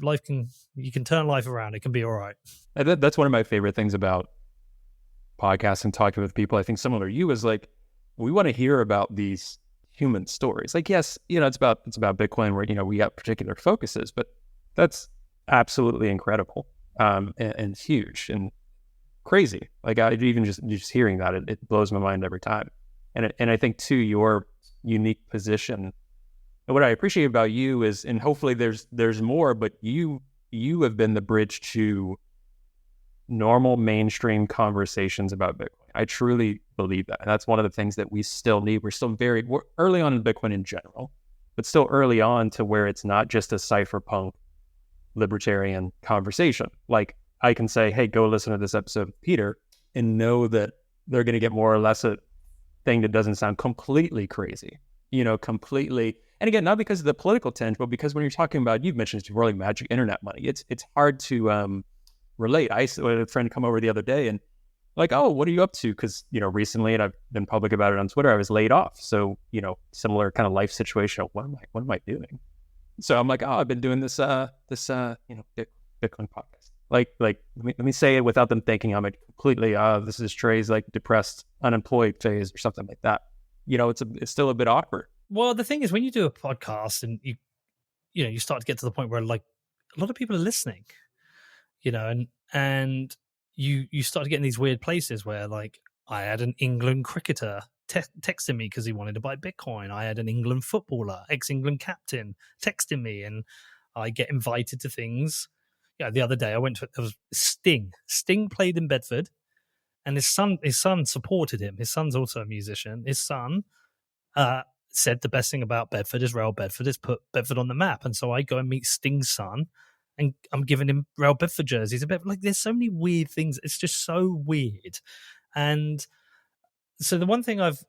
you can turn life around. It can be all right. That's one of my favorite things about podcasts and talking with people. I think similar to you is like, we want to hear about these human stories. Like, yes, it's about Bitcoin where, we got particular focuses, but that's absolutely incredible, and huge and crazy. Like, I even just hearing that, it blows my mind every time. And I think too, your unique position, and what I appreciate about you is, and hopefully there's more, but you have been the bridge to normal mainstream conversations about Bitcoin. I truly believe that. And that's one of the things that we still need. We're early on in Bitcoin in general, but still early on to where it's not just a cypherpunk libertarian conversation. Like, I can say, hey, go listen to this episode of Peter, and know that they're going to get more or less a thing that doesn't sound completely crazy, completely. And again, not because of the political tinge, but because when you're talking about, you've mentioned really magic internet money, it's hard to relate. I had a friend come over the other day and like, oh, what are you up to? Because, recently, and I've been public about it on Twitter, I was laid off. So, similar kind of life situation. What am I doing? So I'm like, oh, I've been doing this Bitcoin podcast. Like, let me say it without them thinking I'm completely, this is Trey's like depressed, unemployed phase or something like that. It's still a bit awkward. Well, the thing is, when you do a podcast and you start to get to the point where, like, a lot of people are listening, and you start getting these weird places where, like, I had an England cricketer texting me because he wanted to buy Bitcoin. I had an England footballer, ex-England captain, texting me, and I get invited to things. Yeah, the other day I went to, there was Sting. Sting played in Bedford, and his son supported him. His son's also a musician. His son said the best thing about Bedford is Real Bedford has put Bedford on the map. And so I go and meet Sting's son, and I'm giving him Real Bedford jerseys. A bit like, there's so many weird things. It's just so weird. And so the one thing I've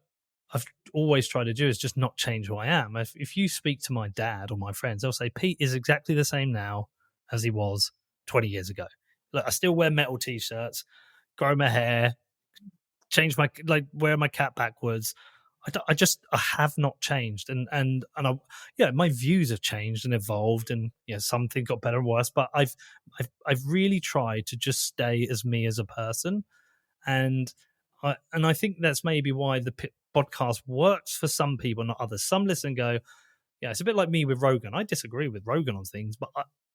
always tried to do is just not change who I am. If you speak to my dad or my friends, they'll say Pete is exactly the same now as he was 20 years ago. Like, I still wear metal t-shirts, grow my hair, change my, like, wear my cap backwards. I have not changed, and I, my views have changed and evolved, and some things got better and worse. But I've really tried to just stay as me as a person, and I think that's maybe why the podcast works for some people, not others. Some listen and go, yeah, it's a bit like me with Rogan. I disagree with Rogan on things, but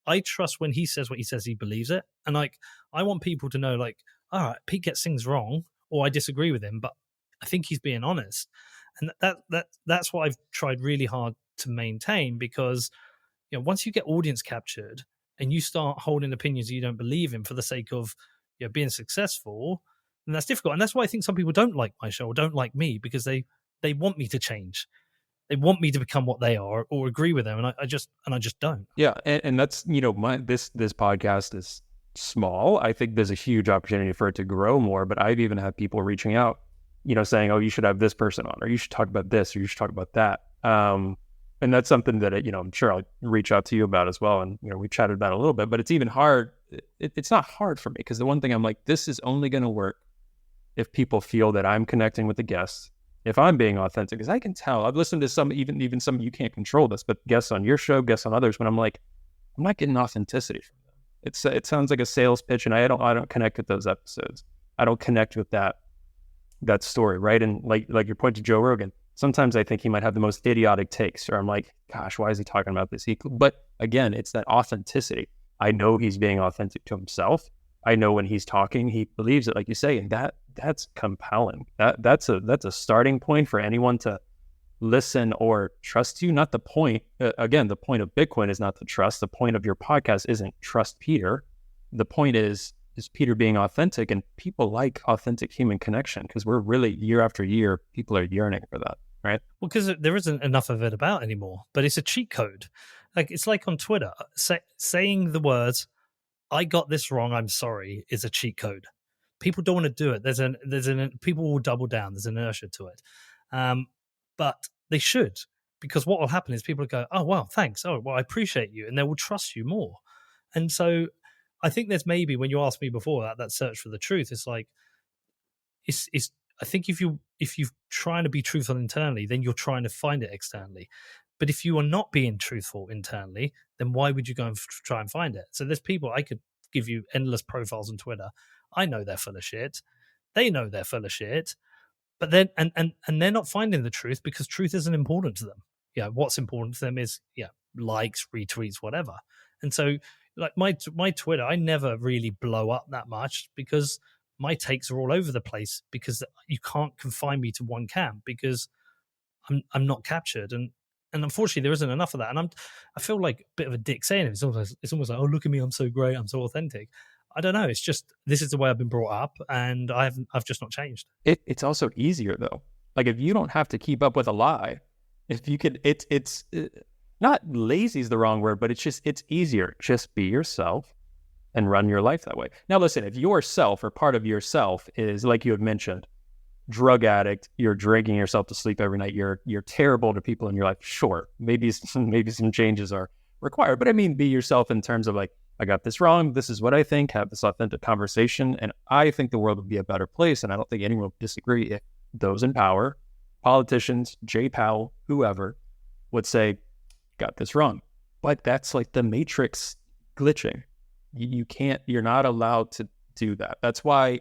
I trust when he says what he says, he believes it, and like, I want people to know, like, all right, Pete gets things wrong, or I disagree with him, but I think he's being honest. And that's what I've tried really hard to maintain, because once you get audience captured and you start holding opinions you don't believe in for the sake of being successful, then that's difficult. And that's why I think some people don't like my show or don't like me, because they want me to change. They want me to become what they are or agree with them, and I just don't. Yeah, and that's this podcast is small. I think there's a huge opportunity for it to grow more. But I've even had people reaching out, saying, oh, you should have this person on, or you should talk about this, or you should talk about that. And that's something that, I'm sure I'll reach out to you about as well. And, we chatted about it a little bit, but it's even hard. It's not hard for me, because the one thing I'm like, this is only going to work if people feel that I'm connecting with the guests, if I'm being authentic, because I can tell. I've listened to some, even some, you can't control this, but guests on your show, guests on others, when I'm like, I'm not getting authenticity from them. It sounds like a sales pitch, and I don't connect with those episodes. I don't connect with that story, right? And like your point to Joe Rogan, sometimes I think he might have the most idiotic takes, or I'm like, gosh, why is he talking about this? But again, it's that authenticity. I know he's being authentic to himself. I know when he's talking, he believes it, like you say, and that's compelling. That's a starting point for anyone to listen or trust you. Not the point. Again, the point of Bitcoin is not to trust. The point of your podcast isn't trust Peter. The point is Peter being authentic, and people like authentic human connection, because we're really, year after year, people are yearning for that, right? Well, because there isn't enough of it about anymore, but it's a cheat code. Like, it's like on Twitter, saying the words, I got this wrong, I'm sorry, is a cheat code. People don't want to do it. People will double down. There's inertia to it. But they should, because what will happen is people will go, oh, well, thanks. Oh, well, I appreciate you. And they will trust you more. And so I think there's maybe, when you asked me before, that search for the truth, it's like, I think if you're trying to be truthful internally, then you're trying to find it externally. But if you are not being truthful internally, then why would you go and try and find it? So there's people, I could give you endless profiles on Twitter. I know they're full of shit. They know they're full of shit. But then, and they're not finding the truth, because truth isn't important to them. What's important to them is, likes, retweets, whatever. And so, like, my Twitter, I never really blow up that much, because my takes are all over the place, because you can't confine me to one camp, because I'm not captured. And unfortunately, there isn't enough of that. And I feel like a bit of a dick saying it. It's almost like, oh, look at me, I'm so great, I'm so authentic. I don't know. It's just, this is the way I've been brought up, and I've just not changed. It's also easier though. Like, if you don't have to keep up with a lie, if you could, it's not lazy is the wrong word, but it's easier. Just be yourself and run your life that way. Now, listen, if yourself or part of yourself is, like you had mentioned, drug addict, you're drinking yourself to sleep every night, you're terrible to people in your life, sure, maybe some changes are required. But I mean, be yourself in terms of, like, I got this wrong, this is what I think, have this authentic conversation, and I think the world would be a better place. And I don't think anyone would disagree if those in power, politicians, Jay Powell, whoever, would say, got this wrong. But that's like the matrix glitching. You can't, you're not allowed to do that. That's why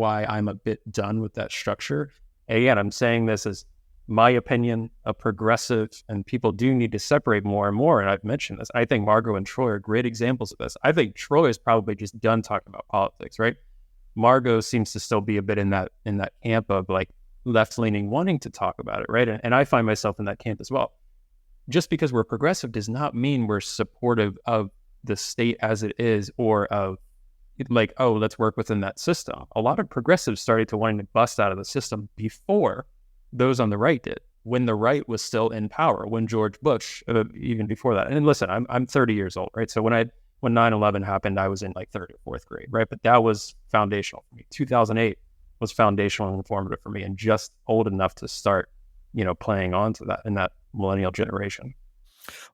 I'm a bit done with that structure. And again, I'm saying this as my opinion, a progressive, and people do need to separate more and more. And I've mentioned this. I think Margot and Troy are great examples of this. I think Troy is probably just done talking about politics, right? Margot seems to still be a bit in that camp of like left-leaning wanting to talk about it, right? And I find myself in that camp as well. Just because we're progressive does not mean we're supportive of the state as it is, or of like, oh, let's work within that system. A lot of progressives started to wanting to bust out of the system before those on the right did, when the right was still in power, when George Bush, even before that. And listen, I'm 30 years old, right? So when 9/11 happened, I was in like third or fourth grade, right? But that was foundational for me. 2008 was foundational and informative for me, and just old enough to start, playing on to that in that millennial generation.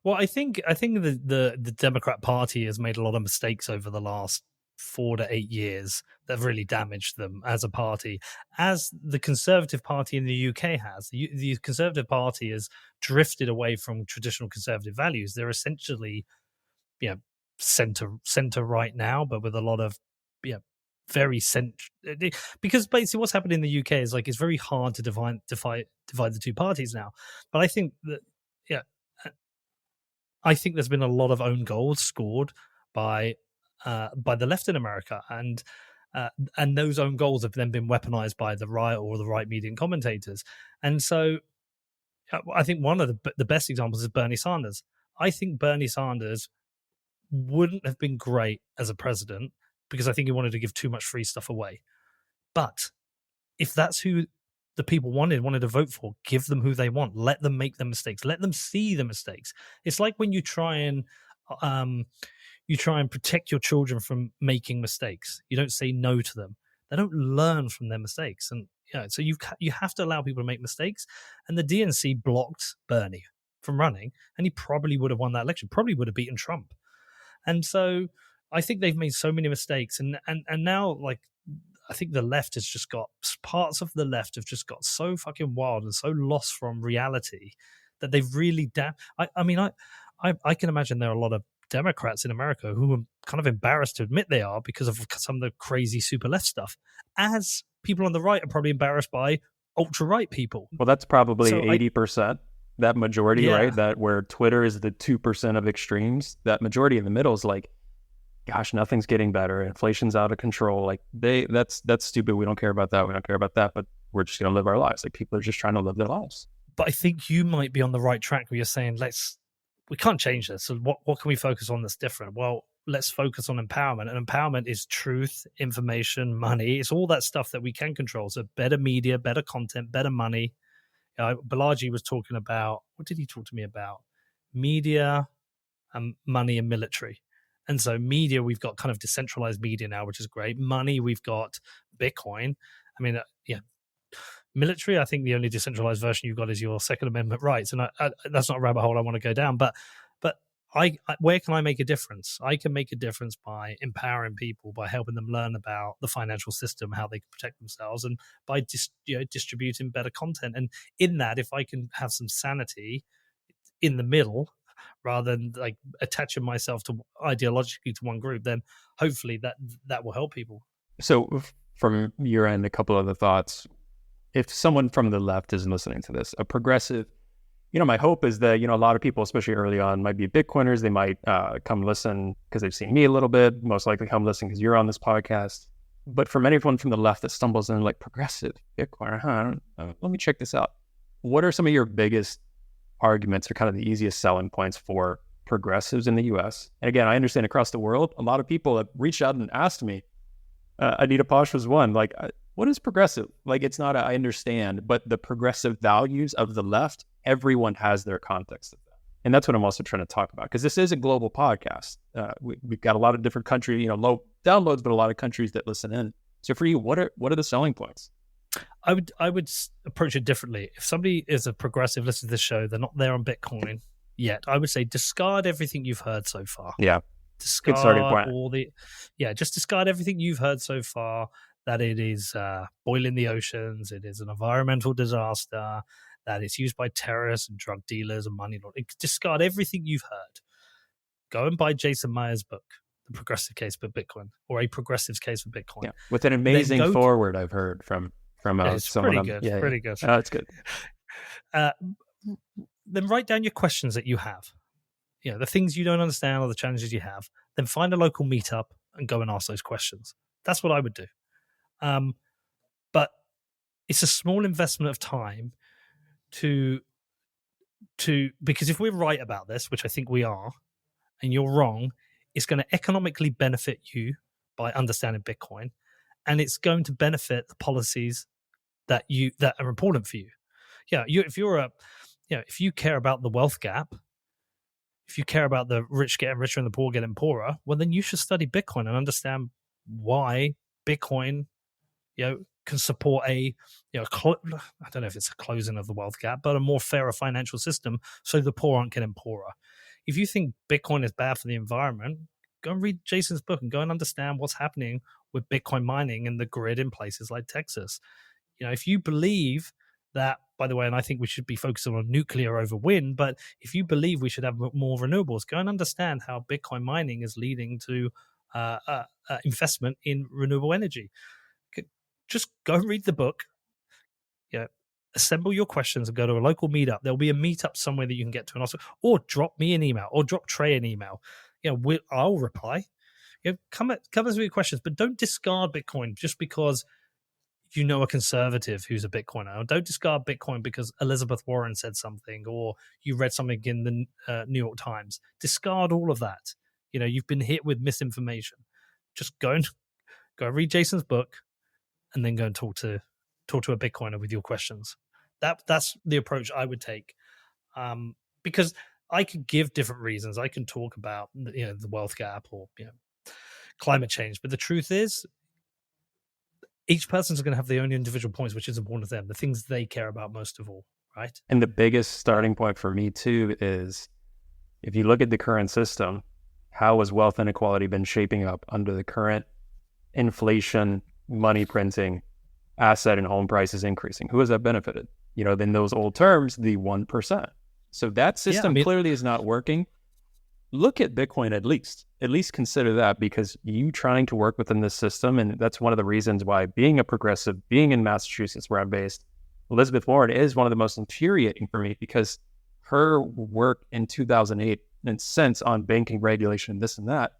Well, I think the Democrat Party has made a lot of mistakes over the last 4 to 8 years that have really damaged them as a party, as the Conservative Party in the UK has. The Conservative Party has drifted away from traditional conservative values. They're essentially, center right now, but with a lot of, very because basically what's happened in the UK is like it's very hard to divide the two parties now. But I think that, I think there's been a lot of own goals scored by the left in America, and those own goals have then been weaponized by the right or the right media and commentators. And so I think one of the best examples is Bernie Sanders. I think Bernie Sanders wouldn't have been great as a president because I think he wanted to give too much free stuff away. But if that's who the people wanted to vote for, give them who they want. Let them make their mistakes. Let them see the mistakes. It's like when you try and protect your children from making mistakes. You don't say no to them. They don't learn from their mistakes. And so you have to allow people to make mistakes. And the DNC blocked Bernie from running, and he probably would have won that election, probably would have beaten Trump. And so I think they've made so many mistakes. And now, like, I think the left has just got, parts of the left have just got so fucking wild and so lost from reality that they've really I can imagine there are a lot of Democrats in America who are kind of embarrassed to admit they are because of some of the crazy super left stuff, as people on the right are probably embarrassed by ultra right people. Well, that's probably 80%, that majority, right? That where Twitter is the 2% of extremes, that majority in the middle is like, gosh, nothing's getting better. Inflation's out of control. Like that's stupid. We don't care about that. We don't care about that, but we're just going to live our lives. Like people are just trying to live their lives. But I think you might be on the right track where you're saying, we can't change this. So what can we focus on that's different? Well, let's focus on empowerment. And empowerment is truth, information, money. It's all that stuff that we can control. So better media, better content, better money. Balaji was talking about, what did he talk to me about? Media, money, and military. And so media, we've got kind of decentralized media now, which is great. Money, we've got Bitcoin. I mean, military, I think the only decentralized version you've got is your Second Amendment rights. And that's not a rabbit hole I want to go down. But where can I make a difference? I can make a difference by empowering people, by helping them learn about the financial system, how they can protect themselves, and by distributing better content. And in that, if I can have some sanity in the middle, rather than like attaching myself to ideologically to one group, then hopefully that will help people. So from your end, a couple other thoughts. If someone from the left is listening to this, a progressive, my hope is that, a lot of people, especially early on, might be Bitcoiners. They might come listen because they've seen me a little bit, most likely come listen because you're on this podcast. But from anyone from the left that stumbles in like progressive Bitcoiner, let me check this out. What are some of your biggest arguments or kind of the easiest selling points for progressives in the US? And again, I understand across the world, a lot of people have reached out and asked me, Anita Posh was one, like, what is progressive? Like, it's not, I understand, but the progressive values of the left, everyone has their context of that. And that's what I'm also trying to talk about, because this is a global podcast. We've got a lot of different countries, low downloads, but a lot of countries that listen in. So for you, what are the selling points? I would approach it differently. If somebody is a progressive, listen to this show, they're not there on Bitcoin yet, I would say discard everything you've heard so far. Yeah. Discard good starting point. Just discard everything you've heard so far, that it is boiling the oceans, it is an environmental disaster, that it's used by terrorists and drug dealers and money laundering. Discard everything you've heard. Go and buy Jason Meyer's book, The Progressive Case for Bitcoin, or A Progressive's Case for Bitcoin. Yeah. With an amazing forward I've heard from it's someone. Pretty good. That's good. Then write down your questions that you have. The things you don't understand or the challenges you have. Then find a local meetup and go and ask those questions. That's what I would do. But it's a small investment of time to because if we're right about this, which I think we are, and you're wrong, it's going to economically benefit you by understanding Bitcoin, and it's going to benefit the policies that are important for you. If you care about the wealth gap, if you care about the rich getting richer and the poor getting poorer, well, then you should study Bitcoin and understand why Bitcoin, can support I don't know if it's a closing of the wealth gap, but a more fairer financial system so the poor aren't getting poorer. If you think Bitcoin is bad for the environment, go and read Jason's book and go and understand what's happening with Bitcoin mining and the grid in places like Texas. If you believe that, by the way, and I think we should be focusing on nuclear over wind, but if you believe we should have more renewables, go and understand how Bitcoin mining is leading to investment in renewable energy. Just go and read the book. Assemble your questions and go to a local meetup. There'll be a meetup somewhere that you can get to, and also, or drop me an email, or drop Trey an email. I'll reply. Come up with your questions, but don't discard Bitcoin just because a conservative who's a Bitcoiner. Or don't discard Bitcoin because Elizabeth Warren said something, or you read something in the New York Times. Discard all of that. You've been hit with misinformation. Just go and read Jason's book, and then go and talk to a Bitcoiner with your questions. That's the approach I would take, because I could give different reasons. I can talk about the wealth gap or climate change, but the truth is, each person's going to have their own individual points, which is important to them, the things they care about most of all, right? And the biggest starting point for me too is, if you look at the current system, how has wealth inequality been shaping up under the current inflation, money printing, asset and home prices increasing? Who has that benefited? In those old terms, the 1%. So that system clearly is not working. Look at Bitcoin at least consider that, because you trying to work within this system, and that's one of the reasons why, being a progressive, being in Massachusetts where I'm based, Elizabeth Warren is one of the most infuriating for me, because her work in 2008 and since on banking regulation, this and that,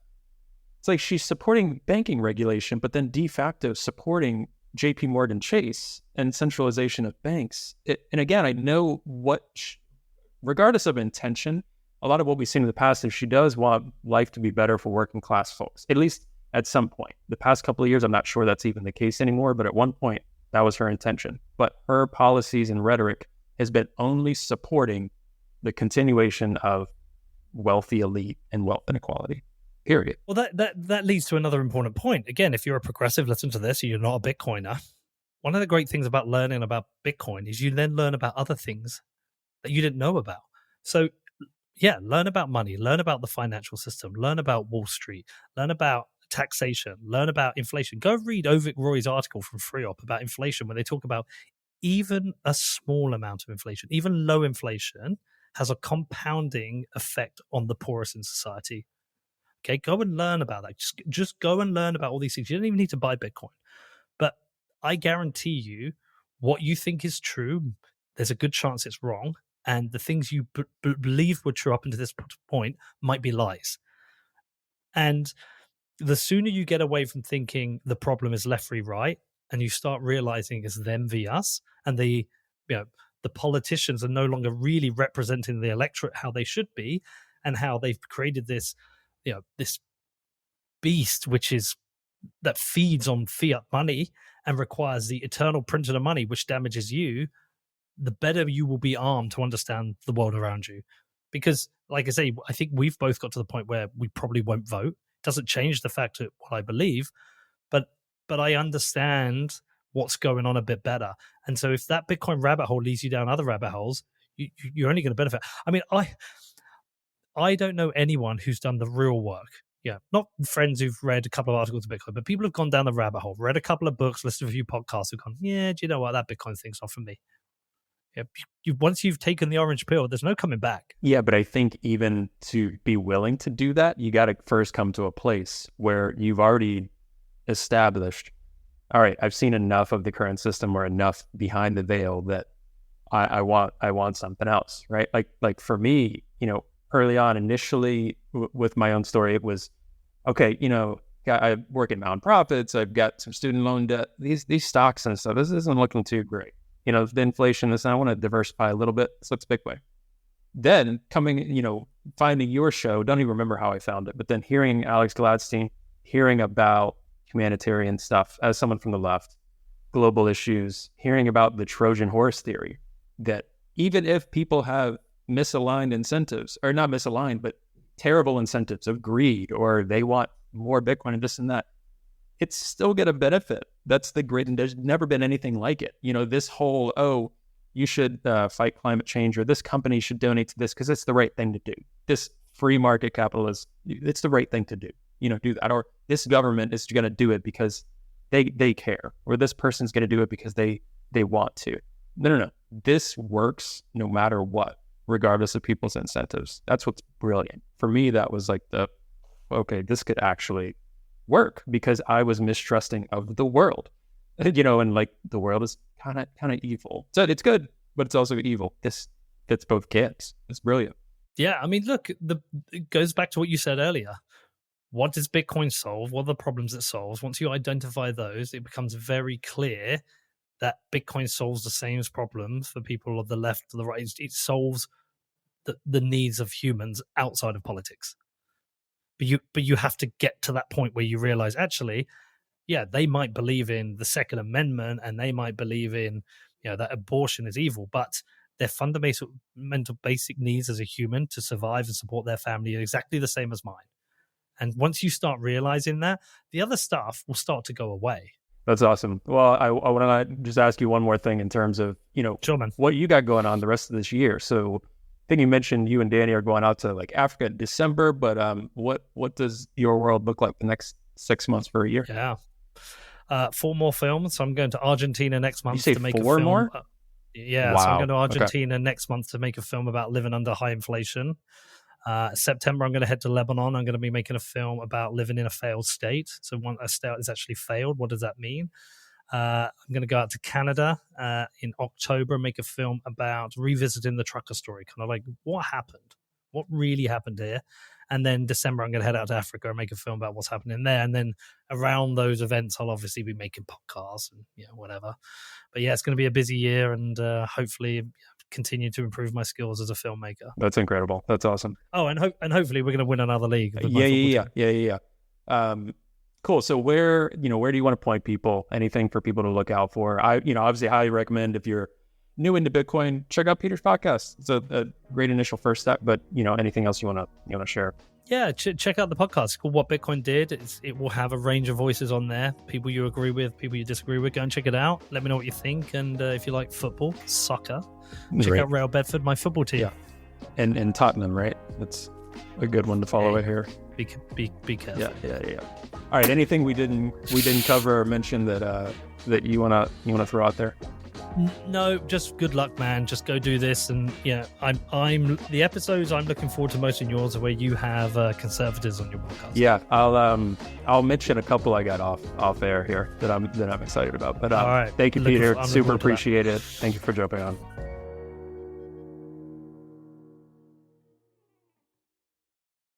it's like she's supporting banking regulation, but then de facto supporting JP Morgan Chase and centralization of banks. And again, I know regardless of intention, a lot of what we've seen in the past is she does want life to be better for working class folks, at least at some point. The past couple of years, I'm not sure that's even the case anymore, but at one point, that was her intention. But her policies and rhetoric has been only supporting the continuation of wealthy elite and wealth inequality. Period. Well, that leads to another important point. Again, if you're a progressive, listen to this, and you're not a Bitcoiner, one of the great things about learning about Bitcoin is you then learn about other things that you didn't know about. So, learn about money, learn about the financial system, learn about Wall Street, learn about taxation, learn about inflation. Go read Ovik Roy's article from FreeOp about inflation, where they talk about even a small amount of inflation, even low inflation, has a compounding effect on the poorest in society. Okay, go and learn about that. Just go and learn about all these things. You don't even need to buy Bitcoin. But I guarantee you, what you think is true, there's a good chance it's wrong. And the things you believe were true up until this point might be lies. And the sooner you get away from thinking the problem is left, free, right, and you start realizing it's them v us, and the politicians are no longer really representing the electorate how they should be, and how they've created this beast that feeds on fiat money and requires the eternal printing of money, which damages you, the better you will be armed to understand the world around you. Because, like I say, I think we've both got to the point where we probably won't vote. It doesn't change the fact of what I believe, but I understand what's going on a bit better. And so if that Bitcoin rabbit hole leads you down other rabbit holes, you're only going to benefit. I mean, I don't know anyone who's done the real work. Yeah, not friends who've read a couple of articles of Bitcoin, but people who've gone down the rabbit hole, read a couple of books, listened to a few podcasts, who've gone, do you know what, that Bitcoin thing's not for me. Yeah, once you've taken the orange pill, there's no coming back. Yeah, but I think even to be willing to do that, you got to first come to a place where you've already established, all right, I've seen enough of the current system, or enough behind the veil, that I want something else, right? Like for me, early on, initially with my own story, it was, okay, I work in nonprofits, I've got some student loan debt, these stocks and stuff, this isn't looking too great. The inflation, I want to diversify a little bit, so let's Bitcoin. Then finding your show, don't even remember how I found it, but then hearing Alex Gladstein, hearing about humanitarian stuff as someone from the left, global issues, hearing about the Trojan horse theory, that even if people have misaligned incentives, or not misaligned, but terrible incentives of greed, or they want more Bitcoin and this and that, it's still going to benefit. That's the great, and there's never been anything like it. This whole, you should fight climate change, or this company should donate to this because it's the right thing to do. This free market capitalist, it's the right thing to do. Do that. Or this government is going to do it because they care, or this person's going to do it because they want to. No. This works no matter what, regardless of people's incentives. That's what's brilliant. For me, that was like okay, this could actually work, because I was mistrusting of the world, and like the world is kind of evil. So it's good, but it's also evil. This fits both camps. It's brilliant. Yeah, I mean, look, it goes back to what you said earlier. What does Bitcoin solve? What are the problems it solves? Once you identify those, it becomes very clear that Bitcoin solves the same problems for people of the left to the right. It solves the needs of humans outside of politics. But you have to get to that point where you realize, actually, yeah, they might believe in the Second Amendment, and they might believe in that abortion is evil, but their fundamental basic needs as a human to survive and support their family are exactly the same as mine. And once you start realizing that, the other stuff will start to go away. That's awesome. Well, I want to just ask you one more thing in terms of, sure, man, what you got going on the rest of this year. So I think you mentioned you and Danny are going out to like Africa in December, but what does your world look like the next 6 months for a year? Yeah. 4 more films. So I'm going to Argentina next month to make 4 a film. More? Yeah. Wow. So I'm going to Argentina next month to make a film about living under high inflation. September, I'm going to head to Lebanon. I'm going to be making a film about living in a failed state. So when a state is actually failed, what does that mean? I'm going to go out to Canada in October and make a film about revisiting the trucker story, kind of like what happened, what really happened here. And then December, I'm going to head out to Africa and make a film about what's happening there. And then around those events, I'll obviously be making podcasts and whatever. But yeah, it's going to be a busy year, and hopefully continue to improve my skills as a filmmaker. That's incredible. That's awesome. Oh, and hopefully we're going to win another league. Yeah. Cool. So where do you want to point people? Anything for people to look out for? I obviously highly recommend, if you're new into Bitcoin, check out Peter's podcast. It's a great initial first step. But anything else you want to share? Yeah, check out the podcast. It's called What Bitcoin Did. It will have a range of voices on there. People you agree with, people you disagree with. Go and check it out. Let me know what you think. And if you like football, soccer, check out Real Bedford, my football team. Yeah, and Tottenham, right? That's a good one to follow right here. Be careful. Yeah. All right. Anything we didn't cover or mention that you wanna throw out there? No, just good luck, man. Just go do this, and I'm the episodes I'm looking forward to most in yours are where you have conservatives on your podcast. Yeah, I'll mention a couple I got off air here that I'm excited about. But all right, thank you, Peter. Super appreciate it. Thank you for jumping on.